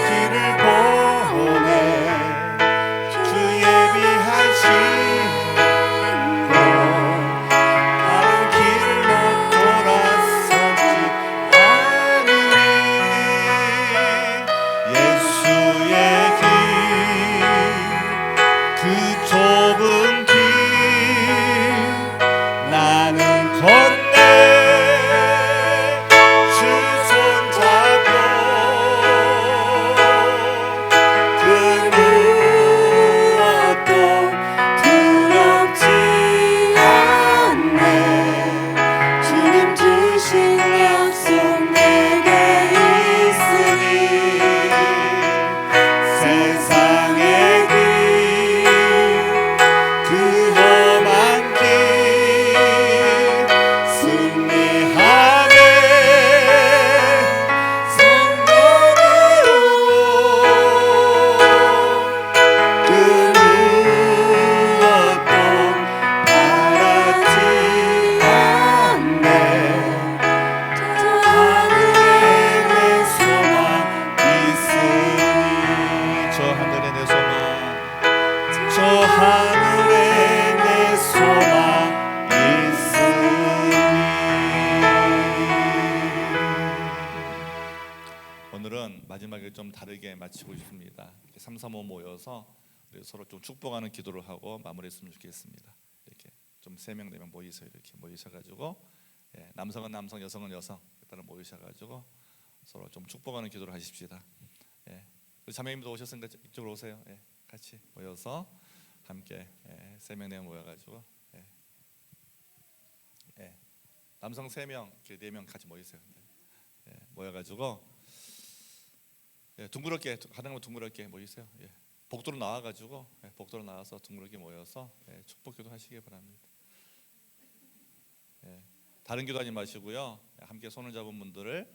[SPEAKER 3] 길을 보내 주 예비하시고 다른 길로 돌아서지 않으니 예수의 길 그 좁은 길 나는 건네 주 손잡고 그 무엇도 두렵지 않네 주님 주신 약속 내게 있으니 세상의 그 험한 길 승리하네 성령으로 그 무엇도 바라지 않네 저 하늘에 내 소망 있으니 저 하늘에 내 소망 저 하늘에 내 소망 있으니 오늘은 마지막에 좀 다르게 마치고 싶습니다. 3, 3, 5 모여서 우리 서로 좀 축복하는 기도를 하고 마무리했으면 좋겠습니다. 이렇게 좀 3명 4명 모이서 이렇게 모이셔가지고 남성은 남성 여성은 여성 따라 모이셔가지고 서로 좀 축복하는 기도를 하십시다. 우리 자매님도 오셨으니까 이쪽으로 오세요. 같이 모여서 함께 3명 4명 모여가지고 남성 3명, 4명 같이 모이세요. 모여가지고 둥그렇게 가능하면 둥그렇게 모이세요. 복도로 나와가지고 복도로 나와서 둥그렇게 모여서 축복기도 하시기 바랍니다. 다른 기도하지 마시고요. 함께 손을 잡은 분들을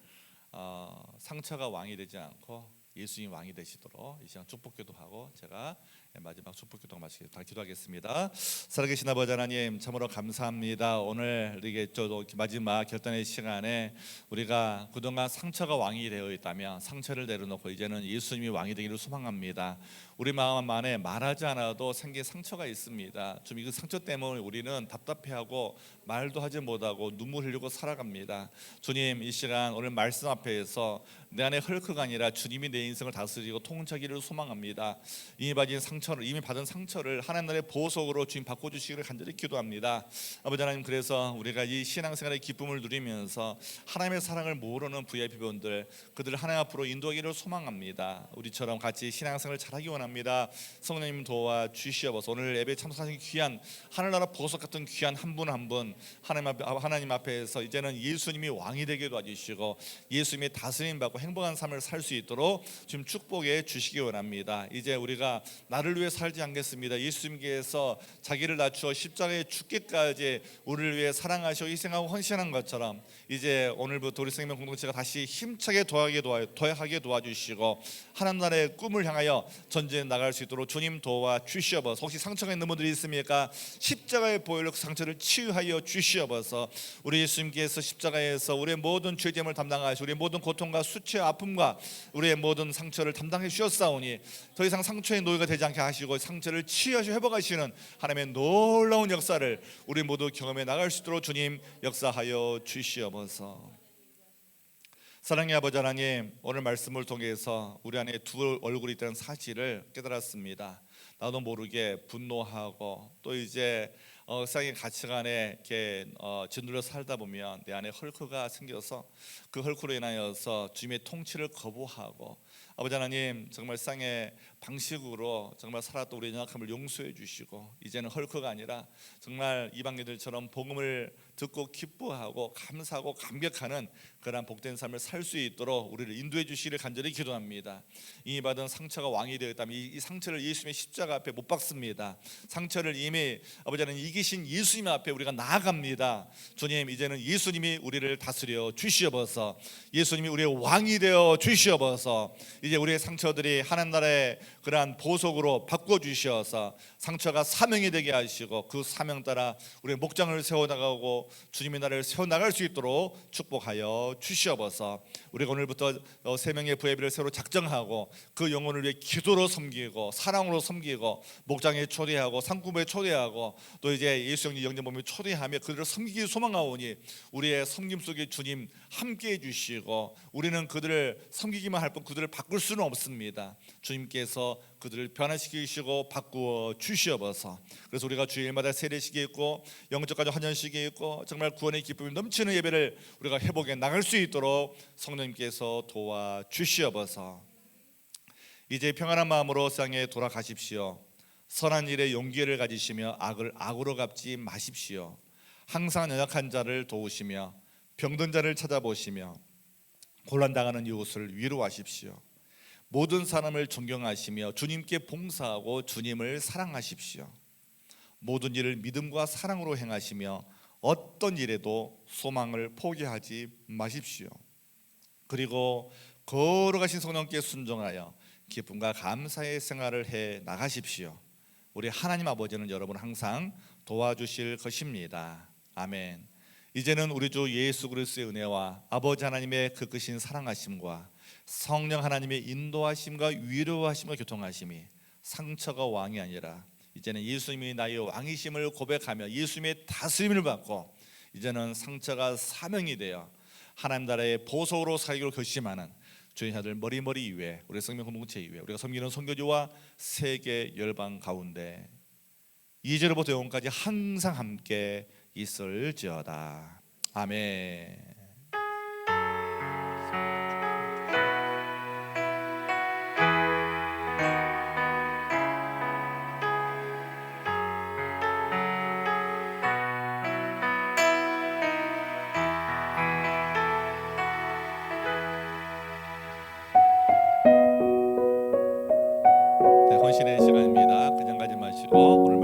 [SPEAKER 3] 상처가 왕이 되지 않고 예수님 왕이 되시도록 이 시간 축복기도 하고 제가 마지막 축복기도 마치게 다 기도하겠습니다. 살아계신 아버지 하나님 참으로 감사합니다. 오늘 이게 마지막 결단의 시간에 우리가 그동안 상처가 왕이 되어 있다면 상처를 내려놓고 이제는 예수님이 왕이 되기를 소망합니다. 우리 마음 안에 말하지 않아도 생긴 상처가 있습니다. 좀 이 상처 때문에 우리는 답답해하고 말도 하지 못하고 눈물 흘리고 살아갑니다. 주님 이 시간 오늘 말씀 앞에서 내 안에 헐크가 아니라 주님이 내 인생을 다스리고 통치하기를 소망합니다. 이미 받은 상처를 하나님 나라의 보석으로 주님 바꿔주시기를 간절히 기도합니다. 아버지 하나님, 그래서 우리가 이 신앙생활의 기쁨을 누리면서 하나님의 사랑을 모르는 VIP분들, 그들을 하나님 앞으로 인도하기를 소망합니다. 우리처럼 같이 신앙생활을 잘하기 원합니다. 성령님 도와 주시옵소서. 오늘 예배 참석하신 귀한 하늘나라 보석 같은 귀한 한 분 한 분 하나님 앞에서 이제는 예수님이 왕이 되게 도와주시고 예수님의 다스림 받고 행복한 삶을 살 수 있도록 지금 축복해 주시기 원합니다. 이제 우리가 나를 위해 살지 않겠습니다. 예수님께서 자기를 낮추어 십자가에 죽기까지 우리를 위해 사랑하시고 희생하고 헌신한 것처럼 이제 오늘부터 우리 생명 공동체가 다시 힘차게 도약하게 도와주시고 하나님 나라의 꿈을 향하여 전진해 나갈 수 있도록 주님 도와 주시옵소서. 혹시 상처가 있는 분들이 있습니까? 십자가의 보혈로 그 상처를 치유하여 주시옵소서. 우리 예수님께서 십자가에서 우리의 모든 죄짐을 담당하시고 우리의 모든 고통과 수치와 아픔과 우리의 모든 상처를 담당해 주셨사오니 더 이상 상처의 노예가 되지 않게 하시고 상처를 치유하시고 회복하시는 하나님의 놀라운 역사를 우리 모두 경험해 나갈 수 있도록 주님 역사하여 주시옵소서. 사랑의 아버지 하나님, 오늘 말씀을 통해서 우리 안에 두 얼굴이 있다는 사실을 깨달았습니다. 나도 모르게 분노하고 또 이제 세상의 가치관에 이렇게 짓눌려 살다 보면 내 안에 헐크가 생겨서 그 헐크로 인하여서 주님의 통치를 거부하고 아버지 하나님, 정말 세상의 방식으로 정말 살았던 우리의 연약함을 용서해 주시고 이제는 헐크가 아니라 정말 이방인들처럼 복음을 듣고 기뻐하고 감사하고 감격하는 그러한 복된 삶을 살 수 있도록 우리를 인도해 주시기를 간절히 기도합니다. 이미 받은 상처가 왕이 되었다면 이 상처를 예수님의 십자가 앞에 못 박습니다. 상처를 이미 아버지 하나님 이기신 예수님 앞에 우리가 나아갑니다. 주님, 이제는 예수님이 우리를 다스려 주시옵소서. 예수님이 우리의 왕이 되어 주시옵소서. 이제 우리의 상처들이 하나님 나라의 그러한 보석으로 바꿔 주셔서 상처가 사명이 되게 하시고 그 사명 따라 우리의 목장을 세워나가고 주님의 나라를 세워나갈 수 있도록 축복하여 주시옵소서. 우리가 오늘부터 세 명의 VIP를 새로 작정하고 그 영혼을 위해 기도로 섬기고 사랑으로 섬기고 목장에 초대하고 상구부에 초대하고 또 이제 예수 형제 영접범에 초대하며 그들을 섬기기 소망하오니 우리의 섬김 속에 주님 함께해 주시고 우리는 그들을 섬기기만 할 뿐 그들을 바꿀 수는 없습니다. 주님께서 그들을 변화시키시고 바꾸어 주시옵소서. 그래서 우리가 주일마다 세례식이 있고 영적까지 환전식이 있고 정말 구원의 기쁨이 넘치는 예배를 우리가 회복해 나갈 수 있도록 성령님께서 도와 주시옵소서. 이제 평안한 마음으로 세상에 돌아가십시오. 선한 일에 용기를 가지시며 악을 악으로 갚지 마십시오. 항상 연약한 자를 도우시며 병든 자를 찾아보시며 곤란당하는 이웃을 위로하십시오. 모든 사람을 존경하시며 주님께 봉사하고 주님을 사랑하십시오. 모든 일을 믿음과 사랑으로 행하시며 어떤 일에도 소망을 포기하지 마십시오. 그리고 거룩하신 성령께 순종하여 기쁨과 감사의 생활을 해 나가십시오. 우리 하나님 아버지는 여러분을 항상 도와주실 것입니다. 아멘. 이제는 우리 주 예수 그리스도의 은혜와 아버지 하나님의 그 크신 사랑하심과 성령 하나님의 인도하심과 위로하심과 교통하심이 상처가 왕이 아니라 이제는 예수님이 나의 왕이심을 고백하며 예수님의 다스림을 받고 이제는 상처가 사명이 되어 하나님 나라의 보석으로 살기로 결심하는 주의 아들 머리머리 위에 우리 생명 공동체 위에 우리가 섬기는 선교지와 세계 열방 가운데 이제로부터 영원까지 항상 함께 있을지어다. 아멘. 헌신의 시간입니다. 그냥 가지 마시고 오늘